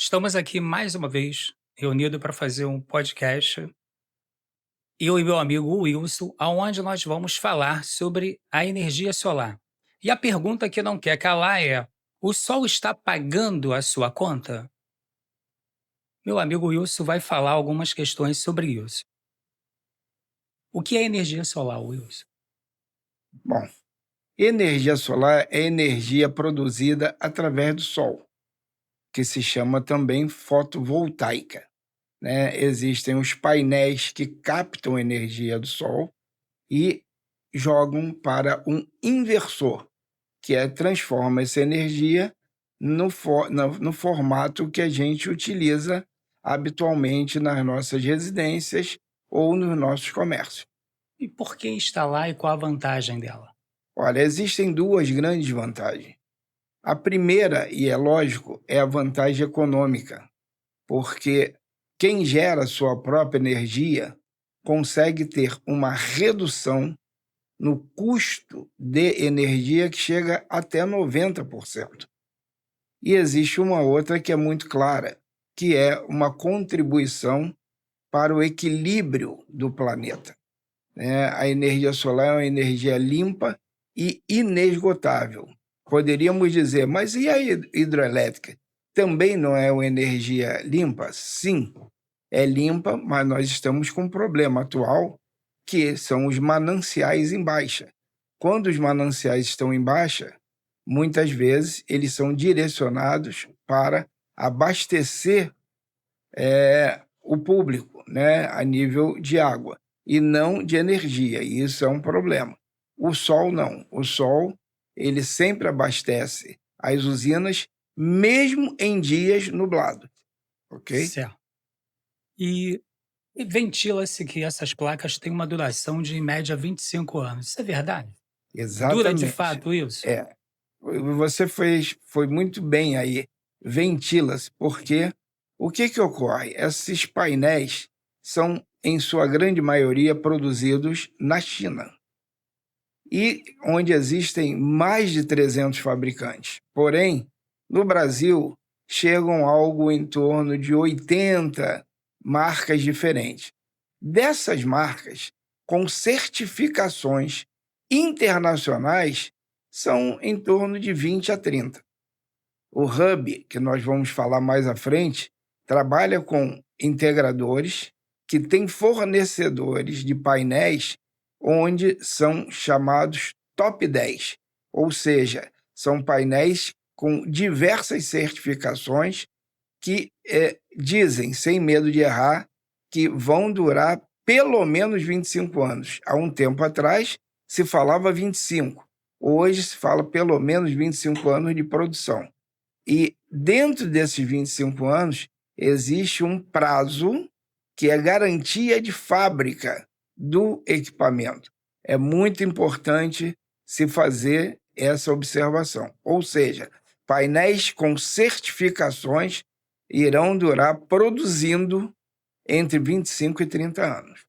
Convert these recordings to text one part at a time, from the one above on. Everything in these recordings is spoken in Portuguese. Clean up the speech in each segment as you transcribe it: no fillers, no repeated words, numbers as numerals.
Estamos aqui mais uma vez reunidos para fazer um podcast, eu e meu amigo Wilson, aonde nós vamos falar sobre a energia solar. E a pergunta que não quer calar é: o sol está pagando a sua conta? Meu amigo Wilson vai falar algumas questões sobre isso. O que é energia solar, Wilson? Bom, energia solar é energia produzida através do sol, que se chama também fotovoltaica, né? Existem os painéis que captam energia do sol e jogam para um inversor, que transforma essa energia no formato que a gente utiliza habitualmente nas nossas residências ou nos nossos comércios. E por que instalar e qual a vantagem dela? Olha, existem duas grandes vantagens. A primeira, e é lógico, é a vantagem econômica, porque quem gera sua própria energia consegue ter uma redução no custo de energia que chega até 90%. E existe uma outra que é muito clara, que é uma contribuição para o equilíbrio do planeta, né? A energia solar é uma energia limpa e inesgotável. Poderíamos dizer, mas e a hidroelétrica? Também não é uma energia limpa? Sim, é limpa, mas nós estamos com um problema atual, que são os mananciais em baixa. Quando os mananciais estão em baixa, muitas vezes eles são direcionados para abastecer o público, né, a nível de água, e não de energia, e isso é um problema. O sol não. O sol, ele sempre abastece as usinas, mesmo em dias nublados, ok? Certo. E, e ventila-se que essas placas têm uma duração de, em média, 25 anos. Isso é verdade? Dura de Exatamente. fato isso? É. Você foi muito bem aí. Ventila-se, porque o que que ocorre? Esses painéis são, em sua grande maioria, produzidos na China, e onde existem mais de 300 fabricantes. Porém, no Brasil, chegam algo em torno de 80 marcas diferentes. Dessas marcas, com certificações internacionais, são em torno de 20 a 30. O Hub, que nós vamos falar mais à frente, trabalha com integradores que têm fornecedores de painéis onde são chamados top 10, ou seja, são painéis com diversas certificações que dizem, sem medo de errar, que vão durar pelo menos 25 anos. Há um tempo atrás se falava 25, hoje se fala pelo menos 25 anos de produção. E dentro desses 25 anos, existe um prazo que é garantia de fábrica do equipamento. É muito importante se fazer essa observação. Ou seja, painéis com certificações irão durar produzindo entre 25 e 30 anos.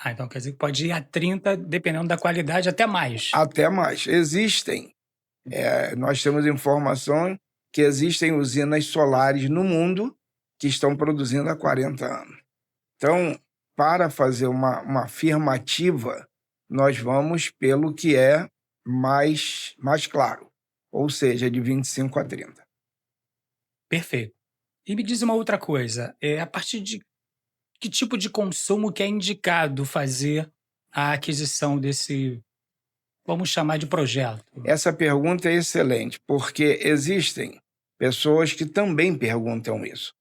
Ah, então quer dizer que pode ir a 30, dependendo da qualidade, até mais. Até mais. Nós temos informação que existem usinas solares no mundo que estão produzindo há 40 anos. Então, para fazer uma afirmativa, nós vamos pelo que é mais claro, ou seja, de 25 a 30. Perfeito. E me diz uma outra coisa, a partir de que tipo de consumo que é indicado fazer a aquisição desse, vamos chamar de projeto? Essa pergunta é excelente, porque existem pessoas que também perguntam isso.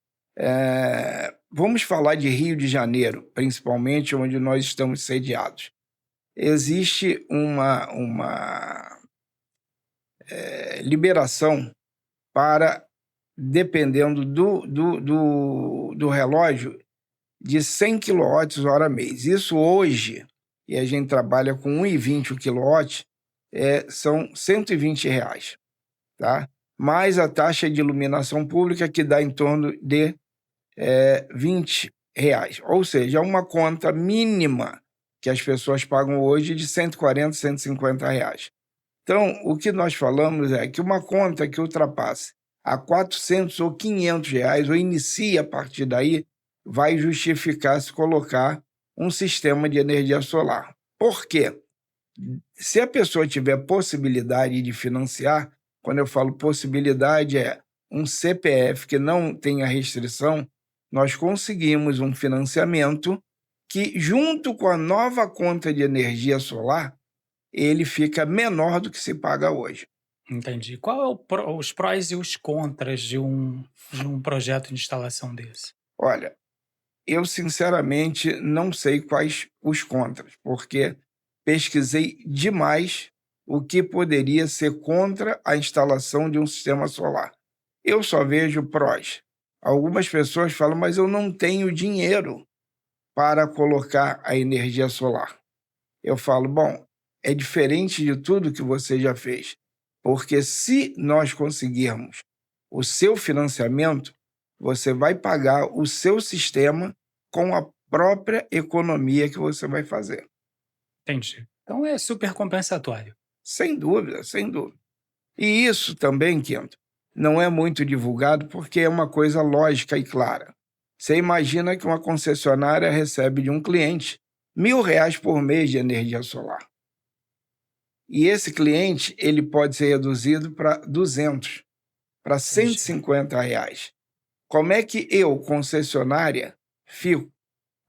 Vamos falar de Rio de Janeiro, principalmente onde nós estamos sediados. Existe uma liberação para, dependendo do relógio, de 100 kWh mês. Isso hoje, e a gente trabalha com 1,20 o quilowatt, são R$ 120, tá? Mais a taxa de iluminação pública, que dá em torno de R$ 20. Ou seja, é uma conta mínima que as pessoas pagam hoje de R$ 140, R$ 150. Então, o que nós falamos é que uma conta que ultrapasse a R$ 400 ou R$ 500, ou inicia a partir daí, vai justificar se colocar um sistema de energia solar. Por quê? Se a pessoa tiver possibilidade de financiar, quando eu falo possibilidade, é um CPF que não tenha restrição, nós conseguimos um financiamento que, junto com a nova conta de energia solar, ele fica menor do que se paga hoje. Entendi. Qual é os prós e os contras de um projeto de instalação desse? Olha, eu sinceramente não sei quais os contras, porque pesquisei demais o que poderia ser contra a instalação de um sistema solar. Eu só vejo prós. Algumas pessoas falam, mas eu não tenho dinheiro para colocar a energia solar. Eu falo, bom, é diferente de tudo que você já fez, porque se nós conseguirmos o seu financiamento, você vai pagar o seu sistema com a própria economia que você vai fazer. Entendi. Então é super compensatório. Sem dúvida, sem dúvida. E isso também, Quinto, não é muito divulgado porque é uma coisa lógica e clara. Você imagina que uma concessionária recebe de um cliente R$ 1.000 por mês de energia solar. E esse cliente ele pode ser reduzido para 200, para Entendi. R$ 150. Como é que eu, concessionária, fico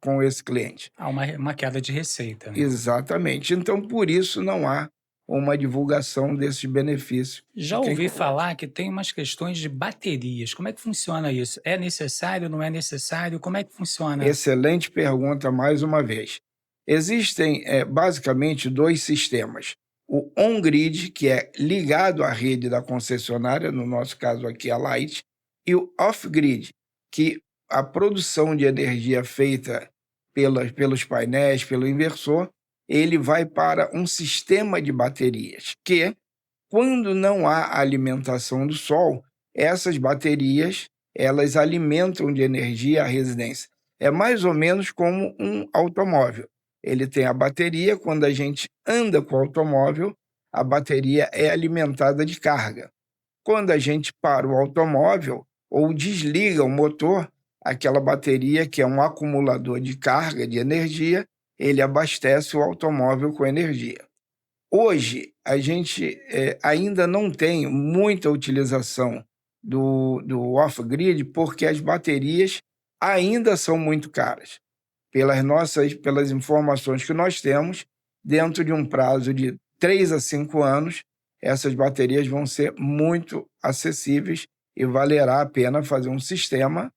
com esse cliente? Há uma queda de receita, né? Exatamente. Então, por isso não há uma divulgação desses benefícios de Já quem ouvi coloca. falar que tem umas questões de baterias. Como é que funciona isso? É necessário, não é necessário? Como é que funciona? Excelente pergunta mais uma vez. Existem basicamente dois sistemas. O on-grid, que é ligado à rede da concessionária, no nosso caso aqui a Light, e o off-grid, que a produção de energia feita pelos painéis, pelo inversor, ele vai para um sistema de baterias, que, quando não há alimentação do sol, essas baterias elas alimentam de energia a residência. É mais ou menos como um automóvel. Ele tem a bateria, quando a gente anda com o automóvel, a bateria é alimentada de carga. Quando a gente para o automóvel ou desliga o motor, aquela bateria, que é um acumulador de carga, de energia, ele abastece o automóvel com energia. Hoje, a gente ainda não tem muita utilização do off-grid porque as baterias ainda são muito caras. Pelas informações que nós temos, dentro de um prazo de 3 a 5 anos, essas baterias vão ser muito acessíveis e valerá a pena fazer um sistema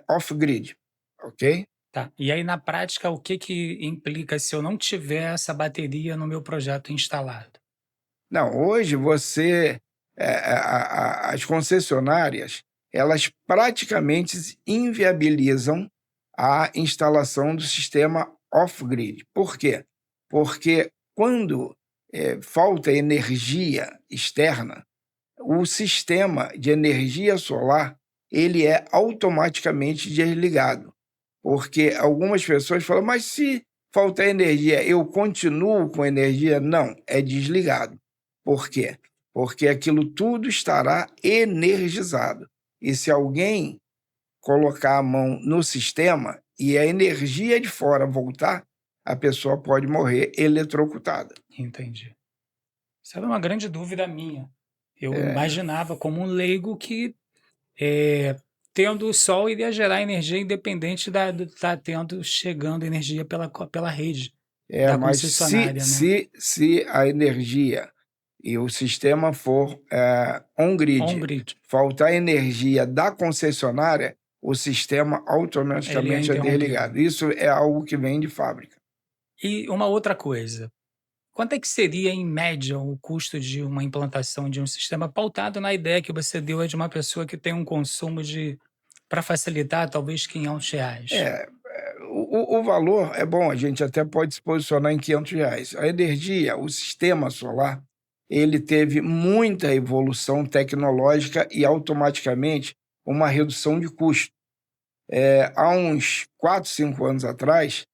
off-grid, ok? Tá. E aí, na prática, o que que implica se eu não tiver essa bateria no meu projeto instalado? Não, hoje as concessionárias, elas praticamente inviabilizam a instalação do sistema off-grid. Por quê? Porque quando falta energia externa, o sistema de energia solar ele é automaticamente desligado. Porque algumas pessoas falam, mas se faltar energia, eu continuo com energia? Não, é desligado. Por quê? Porque aquilo tudo estará energizado. E se alguém colocar a mão no sistema e a energia de fora voltar, a pessoa pode morrer eletrocutada. Entendi. Isso era uma grande dúvida minha. Eu É, imaginava como um leigo que, eh, tendo o sol iria gerar energia independente do tá chegando energia pela rede da mas se, concessionária, né. se, se a energia e o sistema for on-grid, On-grid, faltar energia da concessionária, o sistema ele é automaticamente é interrompido. desligado. Isso é algo que vem de fábrica. E uma outra coisa, quanto é que seria, em média, o custo de uma implantação de um sistema pautado na ideia que você deu é de uma pessoa que tem um consumo de para facilitar, talvez R$ 500? É, o valor é bom, a gente até pode se posicionar em R$ 500. A energia, o sistema solar, ele teve muita evolução tecnológica e automaticamente uma redução de custo. Há uns 4, 5 anos atrás,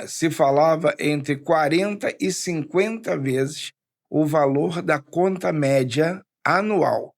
se falava entre 40 e 50 vezes o valor da conta média anual.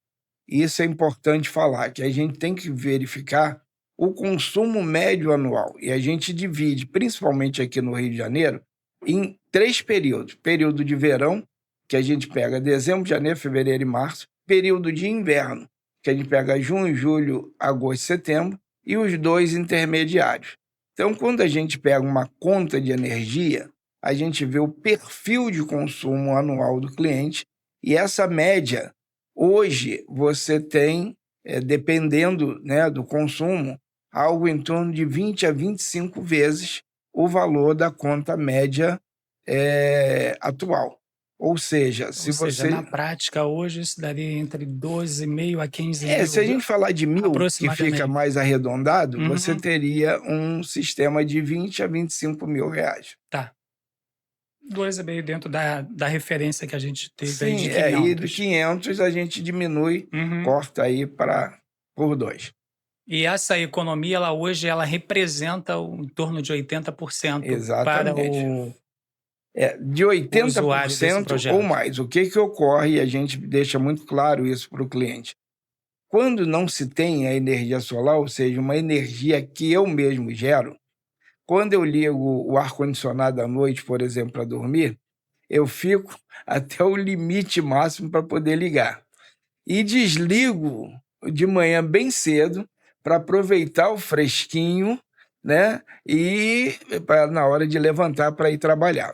isso é importante falar, que a gente tem que verificar o consumo médio anual. E a gente divide, principalmente aqui no Rio de Janeiro, em 3 períodos. Período de verão, que a gente pega dezembro, janeiro, fevereiro e março. Período de inverno, que a gente pega junho, julho, agosto e setembro. E os 2 intermediários. Então, quando a gente pega uma conta de energia, a gente vê o perfil de consumo anual do cliente e essa média, hoje, você tem, dependendo, né, do consumo, algo em torno de 20 a 25 vezes o valor da conta média atual. Ou seja, Ou seja, na prática, hoje, isso daria entre 12,5 a 15 se a mil, gente falar de 1.000, que fica aproximadamente. mais arredondado, você Uhum. teria um sistema de 20 a 25 mil reais. Tá. 2,5 dentro da referência que a gente teve aí Sim, de e do 500. 500 a gente diminui, Uhum. corta aí por 2. E essa economia, ela hoje, ela representa em torno de 80% para Exatamente. De o usuário desse 80% ou projeto. mais. O que ocorre, e a gente deixa muito claro isso para o cliente. Quando não se tem a energia solar, ou seja, uma energia que eu mesmo gero, quando eu ligo o ar-condicionado à noite, por exemplo, para dormir, eu fico até o limite máximo para poder ligar. E desligo de manhã bem cedo para aproveitar o fresquinho, né? E na hora de levantar para ir trabalhar.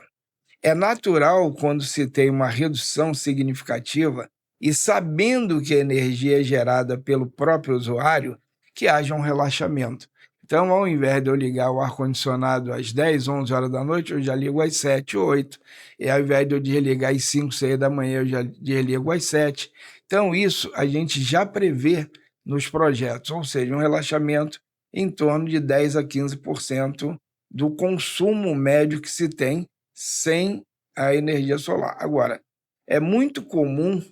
É natural quando se tem uma redução significativa e sabendo que a energia é gerada pelo próprio usuário, que haja um relaxamento. Então, ao invés de eu ligar o ar-condicionado às 10, 11 horas da noite, eu já ligo às 7, 8. E ao invés de eu desligar às 5, 6 da manhã, eu já desligo às 7. Então, isso a gente já prevê nos projetos, ou seja, um relaxamento em torno de 10 a 15% do consumo médio que se tem sem a energia solar. Agora, é muito comum,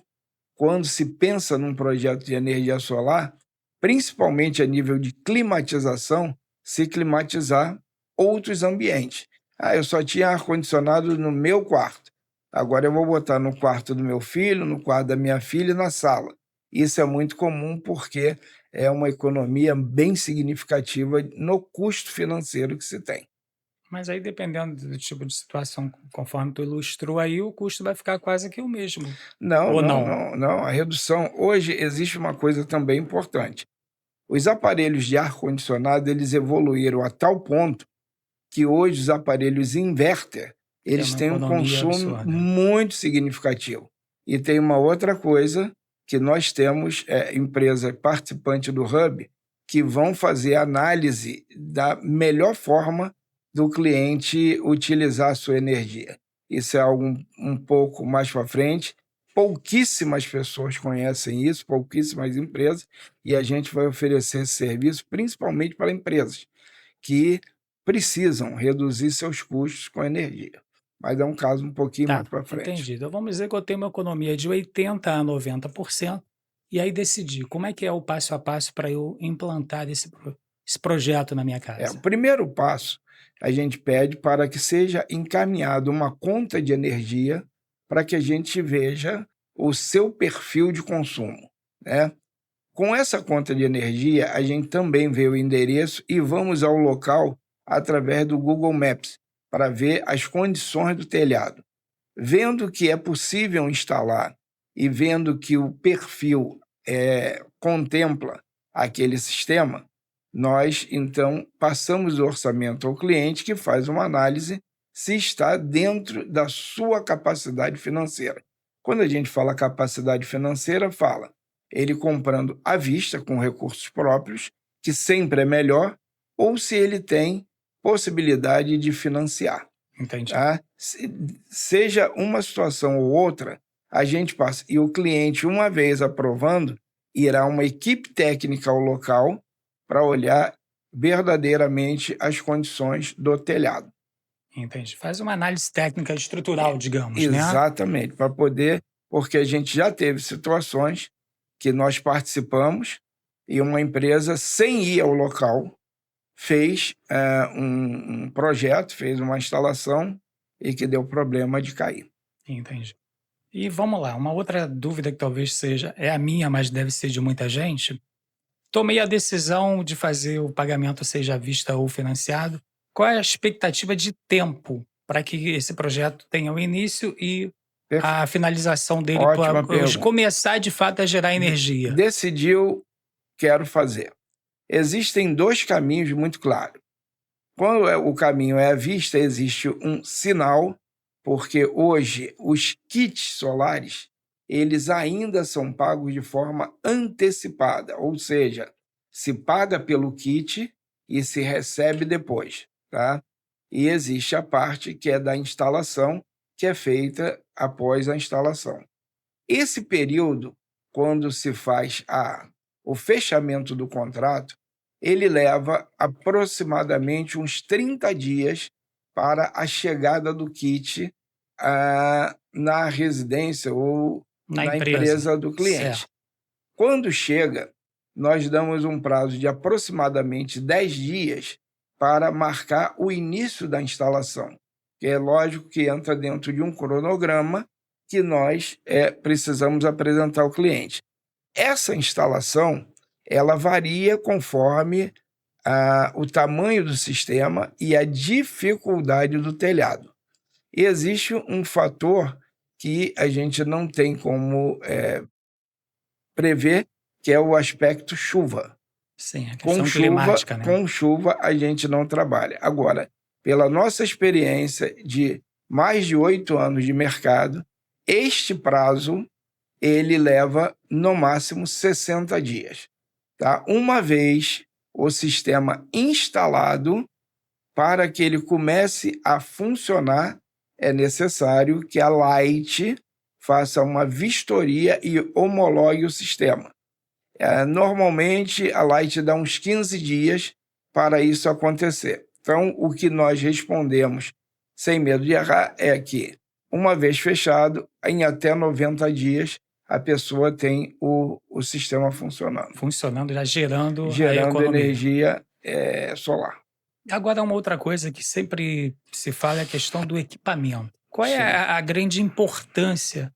quando se pensa num projeto de energia solar, principalmente a nível de climatização, se climatizar outros ambientes. Eu só tinha ar-condicionado no meu quarto. Agora eu vou botar no quarto do meu filho, no quarto da minha filha e na sala. Isso é muito comum porque é uma economia bem significativa no custo financeiro que se tem. Mas aí, dependendo do tipo de situação, conforme tu ilustrou aí, o custo vai ficar quase que o mesmo, Não, ou não, não? não, não. A redução. Hoje existe uma coisa também importante. Os aparelhos de ar-condicionado, eles evoluíram a tal ponto que hoje os aparelhos inverter, Tem eles uma têm um economia consumo absurda. muito significativo. E tem uma outra coisa que nós temos, empresa participante do Hub, que vão fazer análise da melhor forma do cliente utilizar a sua energia. Isso é algo um pouco mais para frente. Pouquíssimas pessoas conhecem isso, pouquíssimas empresas, e a gente vai oferecer esse serviço principalmente para empresas que precisam reduzir seus custos com energia. Mas é um caso um pouquinho Tá, mais para frente. entendi. Então vamos dizer que eu tenho uma economia de 80 a 90%, e aí decidir como é que é o passo a passo para eu implantar esse projeto na minha O casa. primeiro passo, a gente pede para que seja encaminhado uma conta de energia para que a gente veja o seu perfil de consumo, né? Com essa conta de energia, a gente também vê o endereço e vamos ao local através do Google Maps para ver as condições do telhado. Vendo que é possível instalar e vendo que o perfil contempla aquele sistema, nós então passamos o orçamento ao cliente que faz uma análise se está dentro da sua capacidade financeira. Quando a gente fala capacidade financeira, fala ele comprando à vista com recursos próprios, que sempre é melhor, ou se ele tem possibilidade de financiar. Entendi. Tá? Seja uma situação ou outra, a gente passa. E o cliente, uma vez aprovando, irá uma equipe técnica ao local para olhar verdadeiramente as condições do telhado. Entendi. Faz uma análise técnica estrutural, digamos, né? Exatamente, para poder, porque a gente já teve situações que nós participamos e uma empresa, sem ir ao local, fez um projeto, fez uma instalação e que deu problema de cair. Entendi. E vamos lá, uma outra dúvida que talvez seja, é a minha, mas deve ser de muita gente. Tomei a decisão de fazer o pagamento seja à vista ou financiado. Qual é a expectativa de tempo para que esse projeto tenha o início e Perfe- a finalização dele para Ótima pergunta. começar de fato a gerar energia? Decidiu, quero fazer. Existem dois caminhos muito claros. Quando o caminho é à vista, existe um sinal, porque hoje os kits solares, eles ainda são pagos de forma antecipada, ou seja, se paga pelo kit e se recebe depois, tá? E existe a parte que é da instalação, que é feita após a instalação. Esse período, quando se faz o fechamento do contrato, ele leva aproximadamente uns 30 dias para a chegada do kit na residência ou Na na empresa. empresa do cliente. Certo. Quando chega, nós damos um prazo de aproximadamente 10 dias para marcar o início da instalação, que é lógico que entra dentro de um cronograma que nós precisamos apresentar ao cliente. Essa instalação, ela varia conforme o tamanho do sistema e a dificuldade do telhado. E existe um fator que a gente não tem como prever, que é o aspecto chuva. Sim, a questão climática, né? Com chuva a gente não trabalha. Agora, pela nossa experiência de mais de 8 anos de mercado, este prazo ele leva no máximo 60 dias. Tá? Uma vez o sistema instalado, para que ele comece a funcionar, é necessário que a Light faça uma vistoria e homologue o sistema. Normalmente, a Light dá uns 15 dias para isso acontecer. Então, o que nós respondemos, sem medo de errar, é que, uma vez fechado, em até 90 dias, a pessoa tem o sistema funcionando. Funcionando, já gerando a Gerando economia. energia solar. Agora, uma outra coisa que sempre se fala é a questão do equipamento. Qual é Sim. a grande importância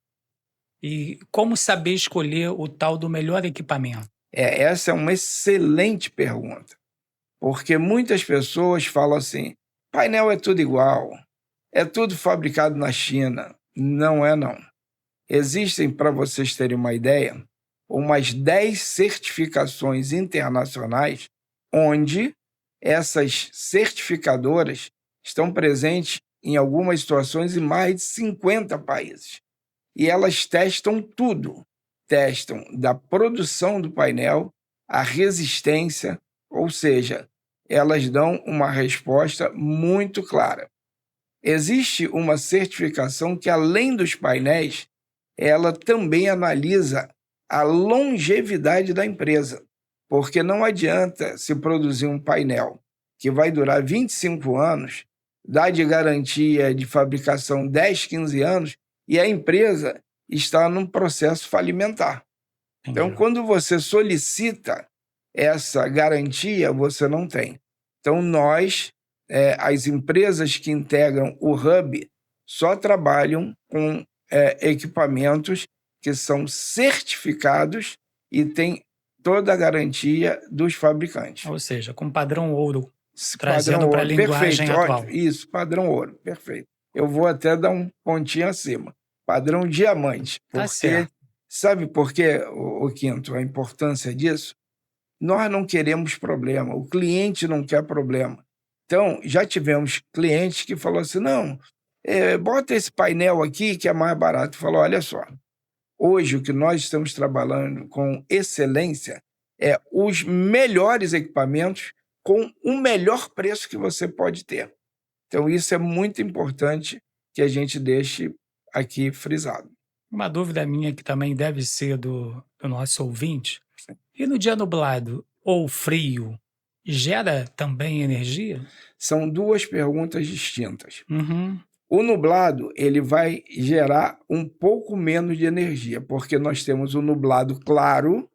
e como saber escolher o tal do melhor equipamento? Essa é uma excelente pergunta, porque muitas pessoas falam assim, painel é tudo igual, é tudo fabricado na China. Não é, não. Existem, para vocês terem uma ideia, umas 10 certificações internacionais onde essas certificadoras estão presentes em algumas situações em mais de 50 países. E elas testam tudo. Testam da produção do painel, a resistência, ou seja, elas dão uma resposta muito clara. Existe uma certificação que, além dos painéis, ela também analisa a longevidade da empresa, porque não adianta se produzir um painel que vai durar 25 anos, dar de garantia de fabricação 10, 15 anos, e a empresa está num processo falimentar. Então, Entendi. quando você solicita essa garantia, você não tem. Então, as empresas que integram o Hub só trabalham com equipamentos que são certificados e têm toda a garantia dos fabricantes. Ou seja, com padrão ouro, Padrão trazendo para a ouro, linguagem perfeito, atual. ótimo, isso, padrão ouro, perfeito. Eu vou até dar um pontinho acima. Padrão diamante. Tá Porque, certo. sabe por quê, o Quinto, a importância disso? Nós não queremos problema, o cliente não quer problema. Então, já tivemos clientes que falaram assim, não, bota esse painel aqui que é mais barato. Falou, olha só, hoje o que nós estamos trabalhando com excelência é os melhores equipamentos com o melhor preço que você pode ter. Então, isso é muito importante que a gente deixe aqui frisado. Uma dúvida minha que também deve ser do nosso ouvinte. E no dia nublado ou frio, gera também energia? São duas perguntas distintas. Uhum. O nublado, ele vai gerar um pouco menos de energia, porque nós temos o nublado claro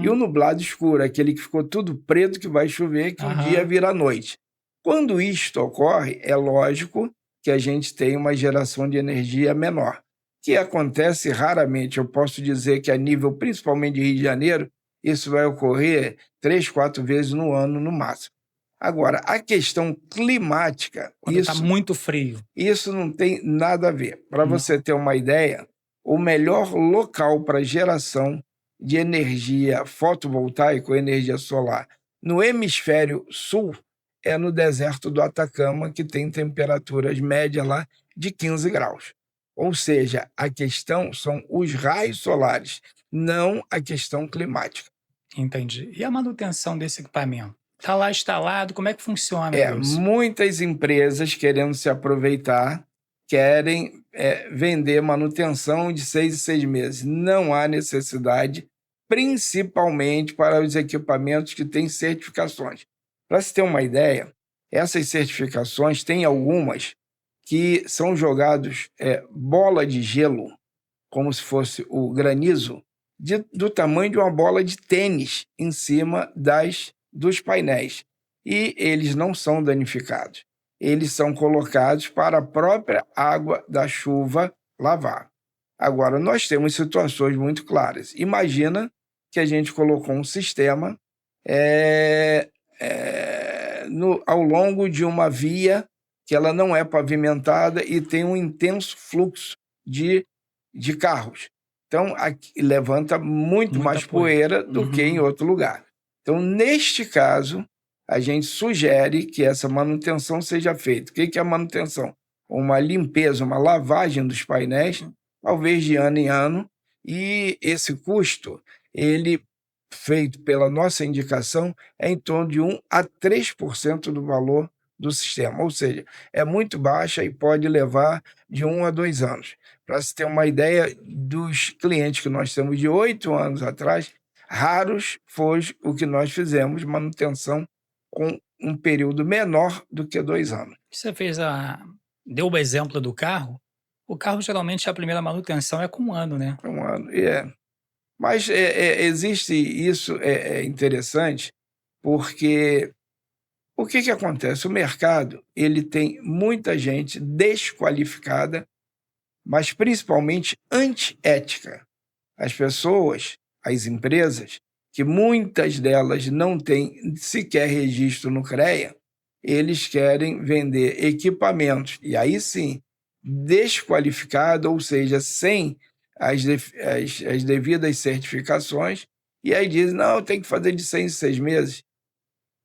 e o nublado escuro, aquele que ficou tudo preto, que vai chover, que o dia vira noite. Quando isto ocorre, é lógico que a gente tem uma geração de energia menor, que acontece raramente. Eu posso dizer que a nível, principalmente de Rio de Janeiro, isso vai ocorrer 3, 4 vezes no ano, no máximo. Agora, a questão climática, Quando está muito frio. isso não tem nada a ver. Para Não. você ter uma ideia, o melhor local para geração de energia fotovoltaica ou energia solar no hemisfério sul é no deserto do Atacama, que tem temperaturas médias lá de 15 graus. Ou seja, a questão são os raios solares, não a questão climática. Entendi. E a manutenção desse equipamento? Está lá instalado, como é que funciona, Wilson? Muitas empresas querendo se aproveitar, querem vender manutenção de 6 em 6 meses. Não há necessidade, principalmente para os equipamentos que têm certificações. Para se ter uma ideia, essas certificações têm algumas que são jogados bola de gelo, como se fosse o granizo, do tamanho de uma bola de tênis em cima dos painéis. E eles não são danificados. Eles são colocados para a própria água da chuva lavar. Agora, nós temos situações muito claras. Imagina que a gente colocou um sistema ao longo de uma via que ela não é pavimentada e tem um intenso fluxo de carros. Então, aqui levanta muito Muita mais poeira do que em outro lugar. Então, neste caso, a gente sugere que essa manutenção seja feita. O que é a manutenção? Uma limpeza, uma lavagem dos painéis, talvez de ano em ano, e esse custo, ele, feito pela nossa indicação, é em torno de 1 a 3% do valor do sistema, ou seja, é muito baixa e pode levar de 1 a 2 anos. Para se ter uma ideia, dos clientes que nós temos de 8 anos atrás, raros foi o que nós fizemos manutenção com um período menor do que 2 anos. Você deu o exemplo do carro. O carro, geralmente, a primeira manutenção é com 1 ano, né? É 1 ano, Mas existe isso, é interessante, porque o que acontece? O mercado ele tem muita gente desqualificada, mas principalmente antiética. As pessoas, as empresas, que muitas delas não têm sequer registro no CREA, eles querem vender equipamentos, e aí sim, desqualificado, ou seja, sem as devidas certificações, e aí dizem, não, tem que fazer de 6 em 6 meses.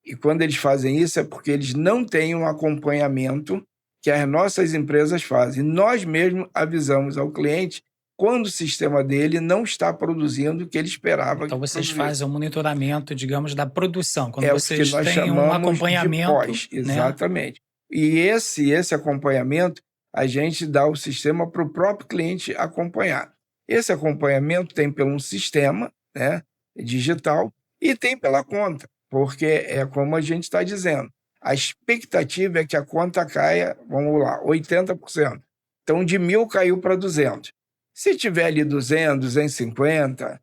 E quando eles fazem isso é porque eles não têm um acompanhamento que as nossas empresas fazem. Nós mesmos avisamos ao cliente quando o sistema dele não está produzindo o que ele esperava Então que vocês produzisse. fazem o monitoramento, digamos, da produção, quando É o que vocês nós têm um chamamos de acompanhamento, pós, né? exatamente. E esse acompanhamento, a gente dá o sistema para o próprio cliente acompanhar. Esse acompanhamento tem pelo um sistema, né, digital, e tem pela conta, porque é como a gente está dizendo, a expectativa é que a conta caia, vamos lá, 80%. Então, de 1.000 caiu para 200. Se tiver ali 200, 250,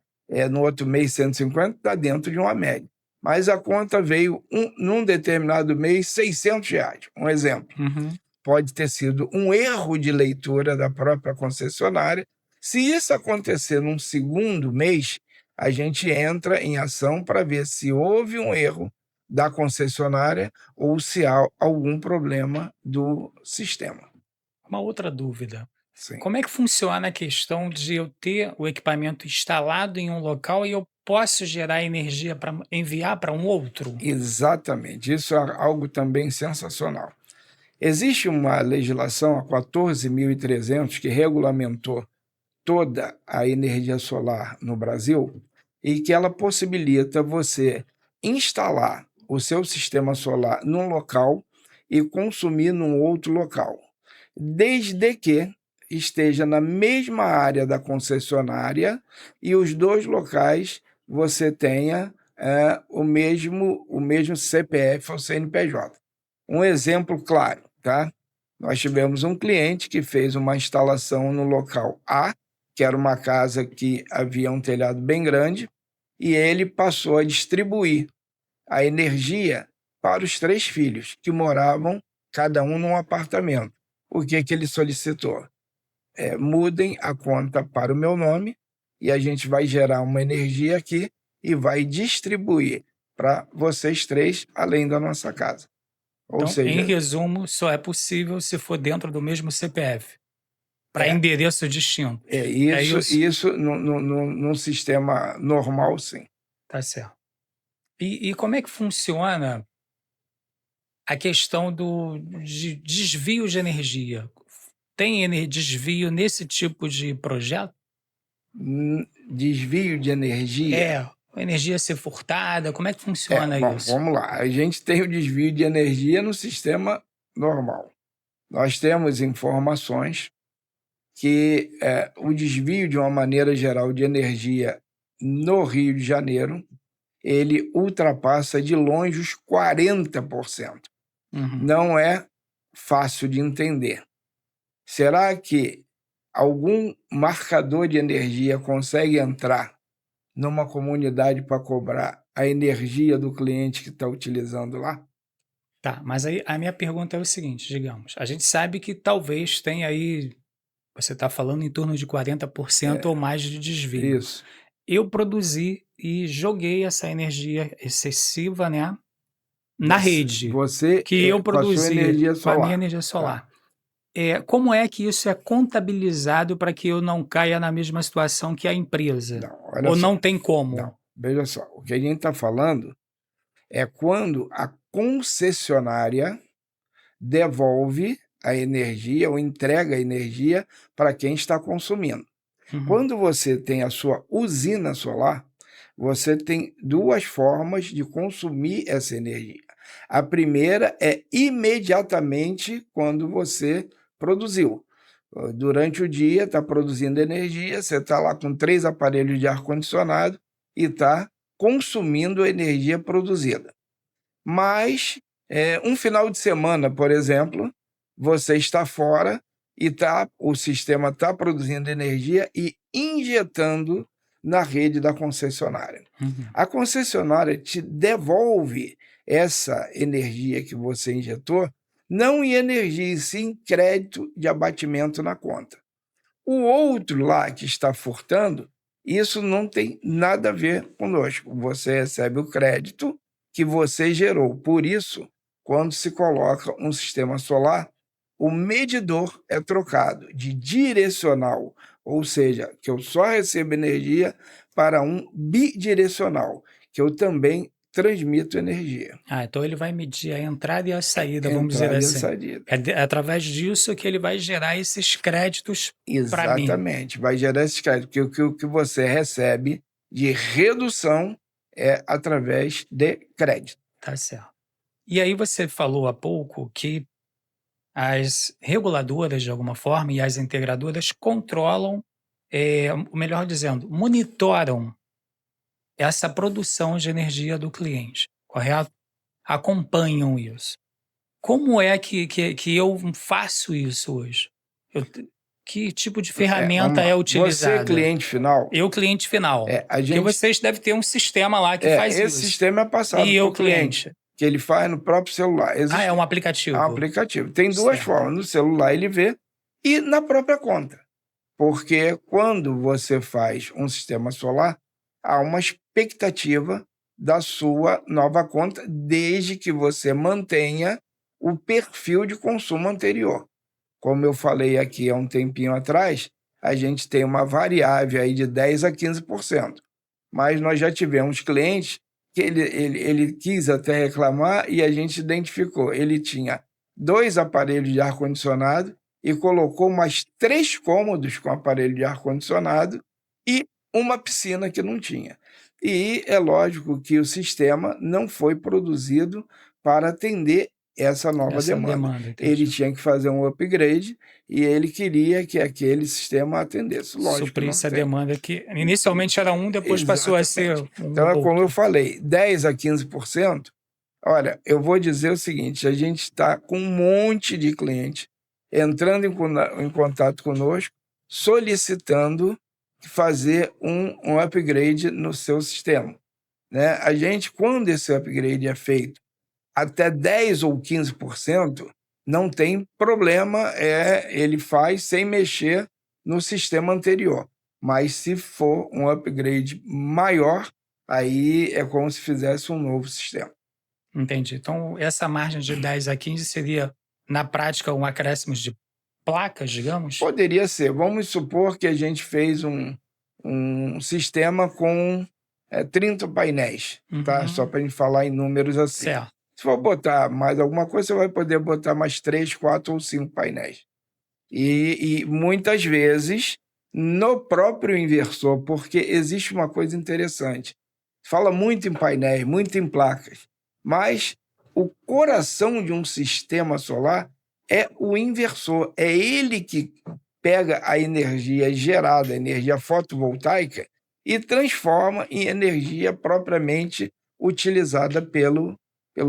no outro mês 150, está dentro de uma média. Mas a conta veio, num determinado mês, R$ 600, um exemplo. Uhum. Pode ter sido um erro de leitura da própria concessionária. Se isso acontecer num segundo mês, a gente entra em ação para ver se houve um erro da concessionária ou se há algum problema do sistema. Uma outra dúvida. Sim. Como é que funciona a questão de eu ter o equipamento instalado em um local e eu posso gerar energia para enviar para um outro? Exatamente, isso é algo também sensacional. Existe uma legislação, a 14.300, que regulamentou toda a energia solar no Brasil e que ela possibilita você instalar o seu sistema solar num local e consumir num outro local, desde que esteja na mesma área da concessionária e os dois locais você tenha o mesmo CPF ou CNPJ. Um exemplo claro, tá? Nós tivemos um cliente que fez uma instalação no local A, que era uma casa que havia um telhado bem grande, e ele passou a distribuir a energia para os 3 filhos, que moravam cada um num apartamento. O que ele solicitou? mudem a conta para o meu nome e a gente vai gerar uma energia aqui e vai distribuir para vocês três, além da nossa casa. Ou Então, em seja, resumo, só é possível se for dentro do mesmo CPF, para é, endereço distinto. É isso, isso? num sistema normal, sim. Tá certo. E como é que funciona a questão de desvio de energia? Tem desvio nesse tipo de projeto? Desvio de energia. É, a energia ser furtada, como é que funciona Bom, isso? vamos lá. A gente tem o desvio de energia no sistema normal. Nós temos informações que o desvio, de uma maneira geral, de energia no Rio de Janeiro, ele ultrapassa de longe os 40%. Uhum. Não é fácil de entender. Será que algum marcador de energia consegue entrar numa comunidade para cobrar a energia do cliente que está utilizando lá? Tá, mas aí a minha pergunta é o seguinte, digamos, a gente sabe que talvez tenha aí, você está falando em torno de 40% ou mais de desvio. Isso. Eu produzi e joguei essa energia excessiva, né, na Você, rede, você que eu com a sua produzi energia com a minha solar. energia Tá. solar. Como é que isso é contabilizado para que eu não caia na mesma situação que a empresa? Não, olha Ou só. não tem como? Não, veja só. O que a gente está falando é quando a concessionária devolve a energia ou entrega a energia para quem está consumindo. Uhum. Quando você tem a sua usina solar, você tem duas formas de consumir essa energia. A primeira é imediatamente quando você produziu. Durante o dia, está produzindo energia, você está lá com 3 aparelhos de ar-condicionado e está consumindo a energia produzida. Mas, um final de semana, por exemplo, você está fora e o sistema está produzindo energia e injetando na rede da concessionária. Uhum. A concessionária te devolve essa energia que você injetou, não em energia, e sim em crédito de abatimento na conta. O outro lá que está furtando, isso não tem nada a ver conosco. Você recebe o crédito que você gerou. Por isso, quando se coloca um sistema solar, o medidor é trocado de direcional, ou seja, que eu só recebo energia, para um bidirecional, que eu também transmito energia. Então ele vai medir a entrada e a saída, vamos dizer Entrada e assim. saída. É através disso que ele vai gerar esses créditos para mim. Exatamente, vai gerar esses créditos, porque o que você recebe de redução é através de crédito. Tá certo. E aí você falou há pouco que as reguladoras, de alguma forma, e as integradoras controlam, ou melhor dizendo, monitoram essa produção de energia do cliente, correto? Acompanham isso. Como é que eu faço isso hoje? Que tipo de ferramenta Vamos é lá. Você, utilizada? cliente final, Eu, cliente final. a Porque gente, vocês devem ter um sistema lá que faz esse isso. sistema é passado E para eu, o cliente, cliente. que ele faz no próprio celular. É um É um aplicativo. aplicativo. Tem duas Certo. formas, no celular ele vê e na própria conta. Porque quando você faz um sistema solar, há uma expectativa da sua nova conta, desde que você mantenha o perfil de consumo anterior. Como eu falei aqui há um tempinho atrás, a gente tem uma variável aí de 10 a 15%. Mas nós já tivemos clientes que ele quis até reclamar e a gente identificou. Ele tinha 2 aparelhos de ar-condicionado e colocou mais 3 cômodos com aparelho de ar-condicionado e uma piscina que não tinha. E é lógico que o sistema não foi produzido para atender essa nova Essa demanda. demanda, Ele entendi. tinha que fazer um upgrade e ele queria que aquele sistema atendesse. Lógico que não Suprisse a tem. demanda que inicialmente era um, depois passou a ser Exatamente. um Então, é ou como eu outro. falei, 10 a 15%. Olha, eu vou dizer o seguinte: a gente está com um monte de cliente entrando em contato conosco, solicitando fazer um upgrade no seu sistema. Né? A gente, quando esse upgrade é feito até 10 ou 15%, não tem problema, ele faz sem mexer no sistema anterior. Mas se for um upgrade maior, aí é como se fizesse um novo sistema. Entendi. Então, essa margem de 10 a 15 seria, na prática, um acréscimo de placas, digamos? Poderia ser. Vamos supor que a gente fez um sistema com 30 painéis, tá? Só Uhum. para a gente falar em números assim. Certo. Se for botar mais alguma coisa, você vai poder botar mais 3, 4 ou 5 painéis. E muitas vezes no próprio inversor, porque existe uma coisa interessante. Fala muito em painéis, muito em placas, mas o coração de um sistema solar é o inversor. É ele que pega a energia gerada, a energia fotovoltaica, e transforma em energia propriamente utilizada pelo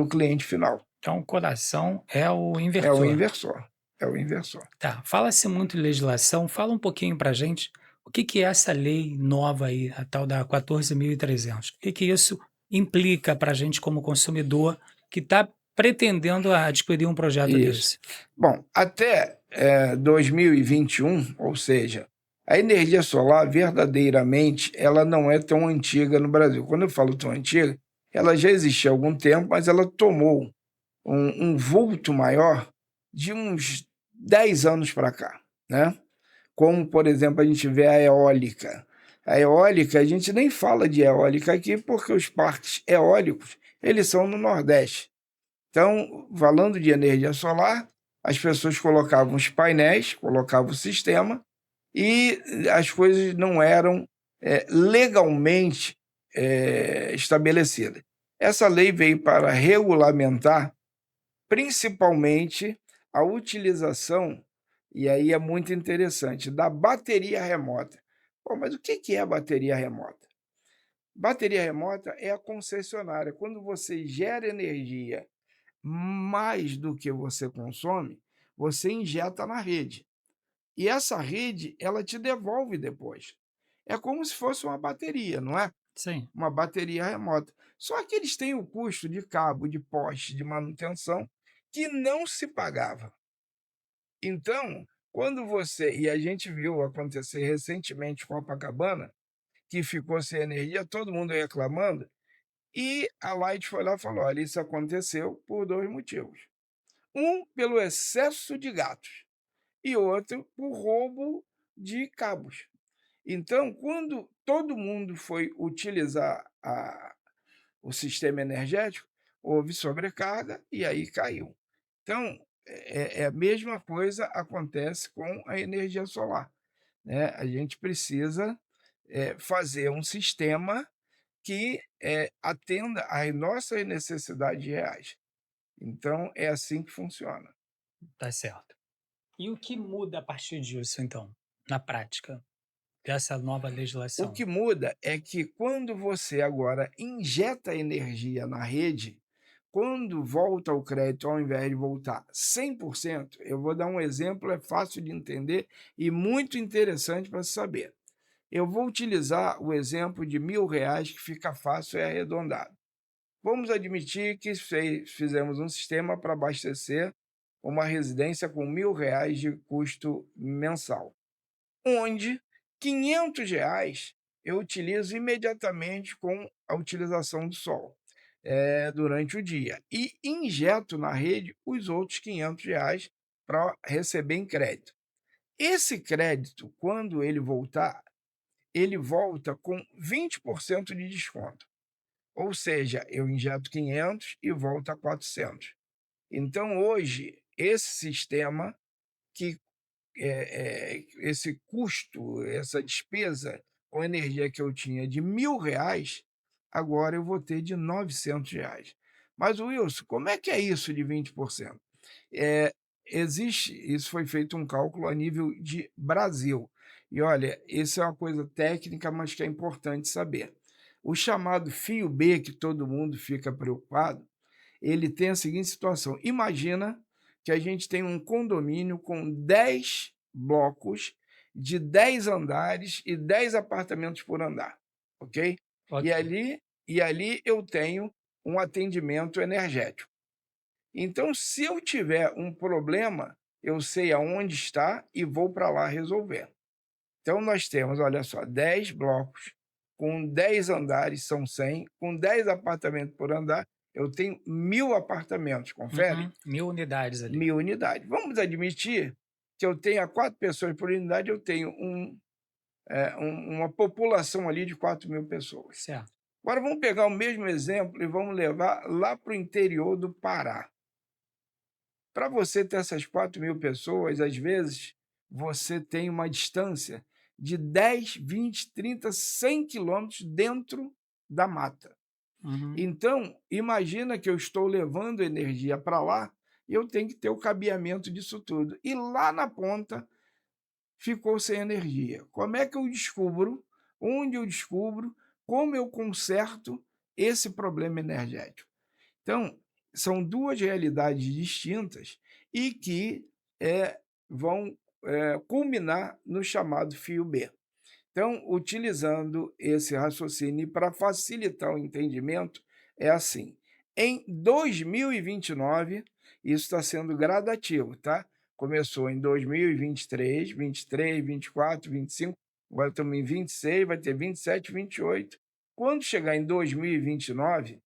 cliente final. Então, o coração é o É o inversor. inversor. É o inversor. Tá. Fala-se muito em legislação. Fala um pouquinho para gente o que que é essa lei nova aí, a tal da 14.300. O que que isso implica para a gente como consumidor que está pretendendo adquirir um projeto Isso. desse? Bom, até 2021, ou seja, a energia solar verdadeiramente ela não é tão antiga no Brasil. Quando eu falo tão antiga, ela já existia há algum tempo, mas ela tomou um vulto maior de uns 10 anos para cá, né? Como, por exemplo, a gente vê a eólica. A eólica, a gente nem fala de eólica aqui porque os parques eólicos, eles são no Nordeste. Então, falando de energia solar, as pessoas colocavam os painéis, colocavam o sistema e as coisas não eram legalmente estabelecidas. Essa lei veio para regulamentar principalmente a utilização, e aí é muito interessante, da bateria remota. Bom, mas o que é a bateria remota? Bateria remota é a concessionária. Quando você gera energia mais do que você consome, você injeta na rede. E essa rede, ela te devolve depois. É como se fosse uma bateria, não é? Sim. Uma bateria remota. Só que eles têm o custo de cabo, de poste, de manutenção, que não se pagava. Então, quando você. E a gente viu acontecer recentemente com Copacabana, que ficou sem energia, todo mundo reclamando, e a Light foi lá e falou: olha, isso aconteceu por dois motivos. Um, pelo excesso de gatos, e outro, por roubo de cabos. Então, quando todo mundo foi utilizar o sistema energético, houve sobrecarga e aí caiu. Então, a mesma coisa acontece com a energia solar, né? A gente precisa fazer um sistema que atenda às nossas necessidades reais. Então, é assim que funciona. Tá certo. E o que muda a partir disso, então, na prática, dessa nova O legislação? que muda é que quando você agora injeta energia na rede, quando volta o crédito, ao invés de voltar 100%, eu vou dar um exemplo, é fácil de entender e muito interessante para se saber. Eu vou utilizar o exemplo de R$ 1.000, que fica fácil e arredondado. Vamos admitir que fizemos um sistema para abastecer uma residência com R$ 1.000 de custo mensal, onde R$ 500 eu utilizo imediatamente com a utilização do sol durante o dia e injeto na rede os outros R$ 500 para receber em crédito. Esse crédito, quando ele voltar, ele volta com 20% de desconto. Ou seja, eu injeto 500 e volta a 400. Então, hoje, esse sistema que esse custo, essa despesa com energia que eu tinha de R$ 1.000, agora eu vou ter de R$ 900. Mas, Wilson, como é que é isso de 20%? Eh, isso foi feito um cálculo a nível de Brasil. E olha, isso é uma coisa técnica, mas que é importante saber. O chamado fio B, que todo mundo fica preocupado, ele tem a seguinte situação: imagina que a gente tem um condomínio com 10 blocos de 10 andares e 10 apartamentos por andar, ok? E Ok. ali, e ali eu tenho um atendimento energético. Então, se eu tiver um problema, eu sei aonde está e vou para lá resolver. Então nós temos, olha só, 10 blocos, com 10 andares são 100, com 10 apartamentos por andar, eu tenho 1.000 apartamentos, confere? Uhum. 1.000 unidades ali. 1.000 unidades. Vamos admitir que eu tenha 4 pessoas por unidade, eu tenho uma população ali de 4.000 pessoas. Certo. Agora vamos pegar o mesmo exemplo e vamos levar lá para o interior do Pará. Para você ter essas 4.000 pessoas, às vezes você tem uma distância de 10, 20, 30, 100 quilômetros dentro da mata. Uhum. Então, imagina que eu estou levando energia para lá e eu tenho que ter o cabeamento disso tudo. E lá na ponta ficou sem energia. Como é que eu descubro? Onde eu descubro? Como eu conserto esse problema energético? Então, são duas realidades distintas e que vão culminar no chamado fio B. Então, utilizando esse raciocínio para facilitar o entendimento, é assim: em 2029, isso está sendo gradativo, tá? Começou em 2023, 23, 24, 25, agora estamos em 26, vai ter 27, 28. Quando chegar em 2029,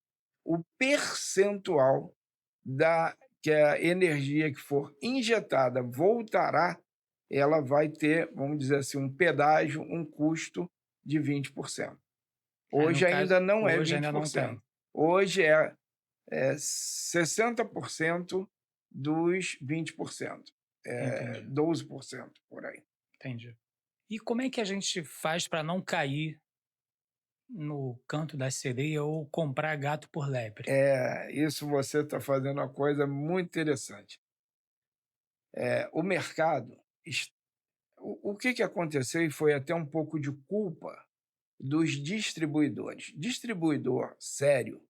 o percentual da que a energia que for injetada voltará, ela vai ter, vamos dizer assim, um pedágio, um custo de 20%. No Hoje caso, ainda não é hoje ainda vinte não por tem. cento. Hoje é 60% dos 20%, Entendi, 12% por aí. entendi. E como é que a gente faz para não cair no canto da sereia ou comprar gato por lebre? Isso você está fazendo uma coisa muito interessante. O mercado, o que, que aconteceu e foi até um pouco de culpa dos distribuidores. Distribuidor sério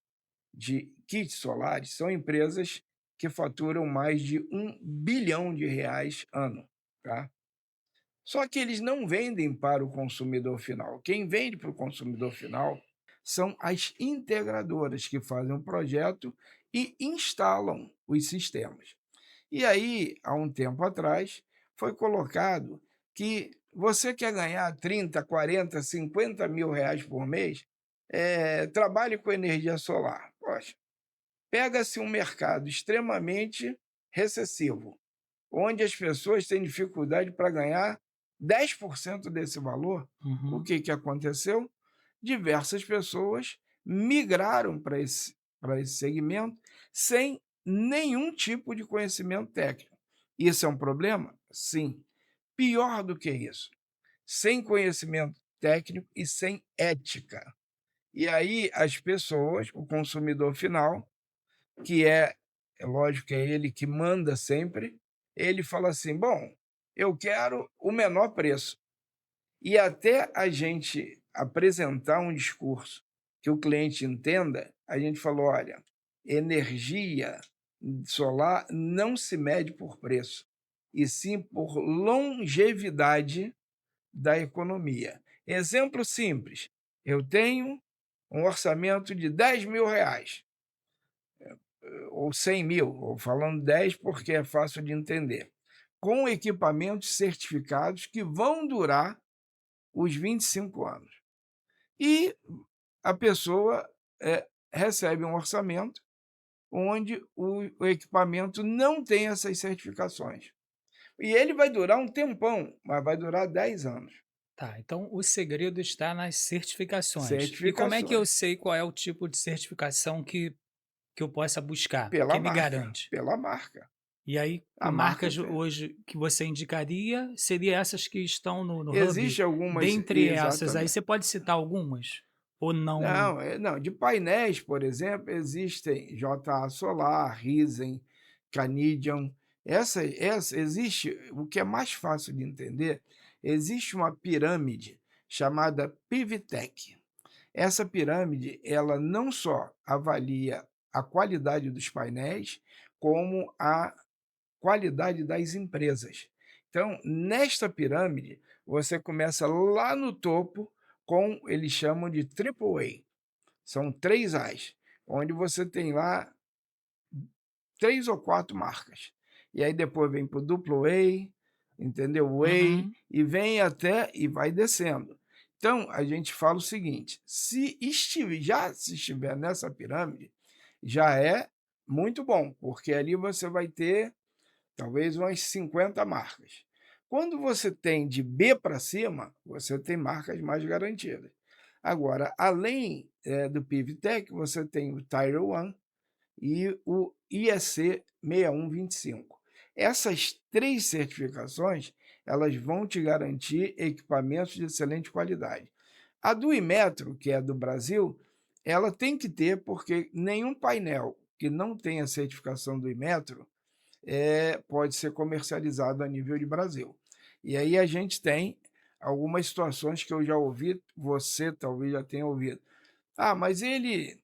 de kits solares são empresas que faturam mais de R$ 1 bilhão ano, tá? Só que eles não vendem para o consumidor final. Quem vende para o consumidor final são as integradoras que fazem o projeto e instalam os sistemas. E aí, há um tempo atrás, foi colocado que você quer ganhar 30, 40, 50 mil reais por mês, trabalhe com energia solar. Poxa, pega-se um mercado extremamente recessivo, onde as pessoas têm dificuldade para ganhar 10% desse valor. O Uhum. que, que aconteceu? Diversas pessoas migraram para esse segmento sem nenhum tipo de conhecimento técnico. Isso é um problema? Sim. Pior do que isso, sem conhecimento técnico e sem ética. E aí as pessoas, o consumidor final, que é lógico que é ele que manda sempre, ele fala assim: bom, eu quero o menor preço. E até a gente apresentar um discurso que o cliente entenda, a gente falou: olha, energia solar não se mede por preço, e sim por longevidade da economia. Exemplo simples: eu tenho um orçamento de R$ 10.000, ou 100.000, ou falando 10 porque é fácil de entender, com equipamentos certificados que vão durar os 25 anos. E a pessoa recebe um orçamento onde o equipamento não tem essas certificações. E ele vai durar um tempão, mas vai durar 10 anos. Tá, então o segredo está nas certificações. E como é que eu Certificações. sei qual é o tipo de certificação que eu possa buscar, Pela que me marca, garante? pela marca. E aí, A marca marcas tem. hoje que você indicaria seria essas que estão no hub? Existe algumas, Dentre essas aí, exatamente. você pode citar algumas? Ou não? Não, não, de painéis, por exemplo, existem JA Solar, Risen, Canadian. Essa existe, o que é mais fácil de entender, existe uma pirâmide chamada PivTech. Essa pirâmide, ela não só avalia a qualidade dos painéis, como a qualidade das empresas. Então, nesta pirâmide, você começa lá no topo com, eles chamam de AAA. São 3 As, onde você tem lá 3 ou 4 marcas. E aí depois vem para o duplo A, entendeu? Whey, Uhum. e vem até e vai descendo. Então, a gente fala o seguinte: se estiver nessa pirâmide, já é muito bom, porque ali você vai ter talvez umas 50 marcas. Quando você tem de B para cima, você tem marcas mais garantidas. Agora, além do PivTech, você tem o Tier 1 e o IEC 6125. Essas três certificações, elas vão te garantir equipamentos de excelente qualidade. A do Imetro, que é do Brasil, ela tem que ter, porque nenhum painel que não tenha certificação do Imetro pode ser comercializado a nível de Brasil. E aí a gente tem algumas situações que eu já ouvi, você talvez já tenha ouvido. Ah, mas ele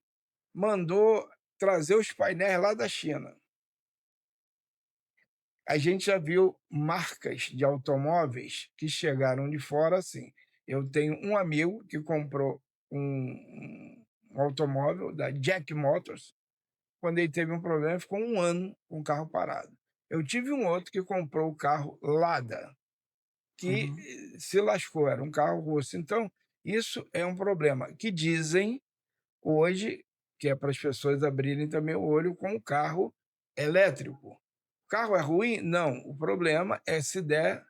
mandou trazer os painéis lá da China. A gente já viu marcas de automóveis que chegaram de fora assim. Eu tenho um amigo que comprou um automóvel da Jack Motors. Quando ele teve um problema, ficou 1 ano com o carro parado. Eu tive um outro que comprou o carro Lada, que Uhum. se lascou, era um carro russo. Então, isso é um problema que dizem hoje, que é para as pessoas abrirem também o olho com o carro elétrico. O carro é ruim? Não. O problema é se der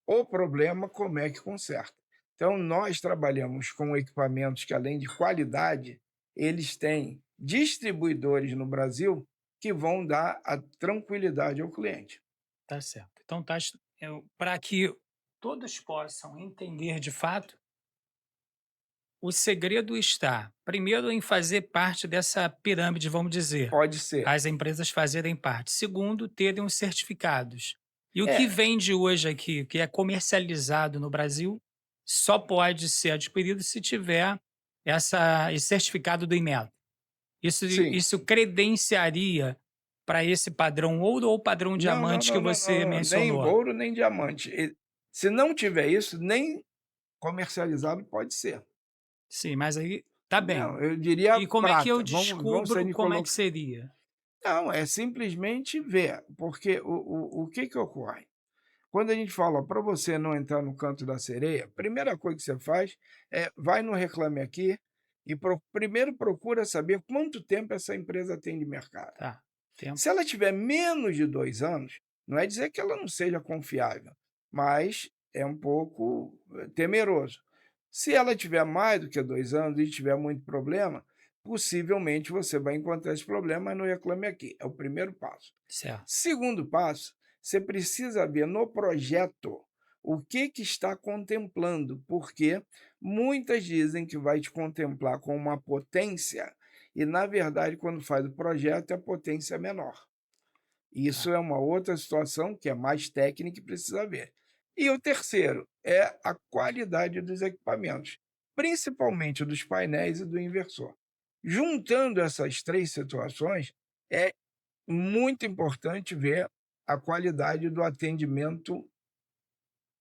o problema, como é que conserta. Então, nós trabalhamos com equipamentos que, além de qualidade, eles têm distribuidores no Brasil que vão dar a tranquilidade ao cliente. Tá certo. Então, para que todos possam entender de fato, o segredo está, primeiro, em fazer parte dessa pirâmide, vamos dizer, Pode ser. as empresas fazerem parte. Segundo, terem os certificados. E o que É, vende hoje aqui, que é comercializado no Brasil, só pode ser adquirido se tiver esse certificado do INMET. sim. Isso credenciaria para esse padrão ouro ou padrão Não, não, diamante que não, não, você não, não, nem mencionou? ouro, nem diamante. Se não tiver isso, nem comercializado pode ser. Sim, mas aí tá bem. Não, eu diria E como é que eu prata. Vamos descubro ser como é que colocar. seria? Não, é simplesmente ver, porque o que que ocorre? Quando a gente fala para você não entrar no canto da sereia, a primeira coisa que você faz é vai no Reclame Aqui e primeiro procura saber quanto tempo essa empresa tem de mercado. Tá, tempo. Se ela tiver menos de 2 anos, não é dizer que ela não seja confiável, mas é um pouco temeroso. Se ela tiver mais do que 2 anos e tiver muito problema, possivelmente você vai encontrar esse problema, mas não Reclame Aqui. É o primeiro passo. Certo. Segundo passo, você precisa ver no projeto o que está contemplando, porque muitas dizem que vai te contemplar com uma potência e, na verdade, quando faz o projeto, a potência é menor. Isso Tá. é uma outra situação que é mais técnica e precisa ver. E o terceiro é a qualidade dos equipamentos, principalmente dos painéis e do inversor. Juntando essas três situações, é muito importante ver a qualidade do atendimento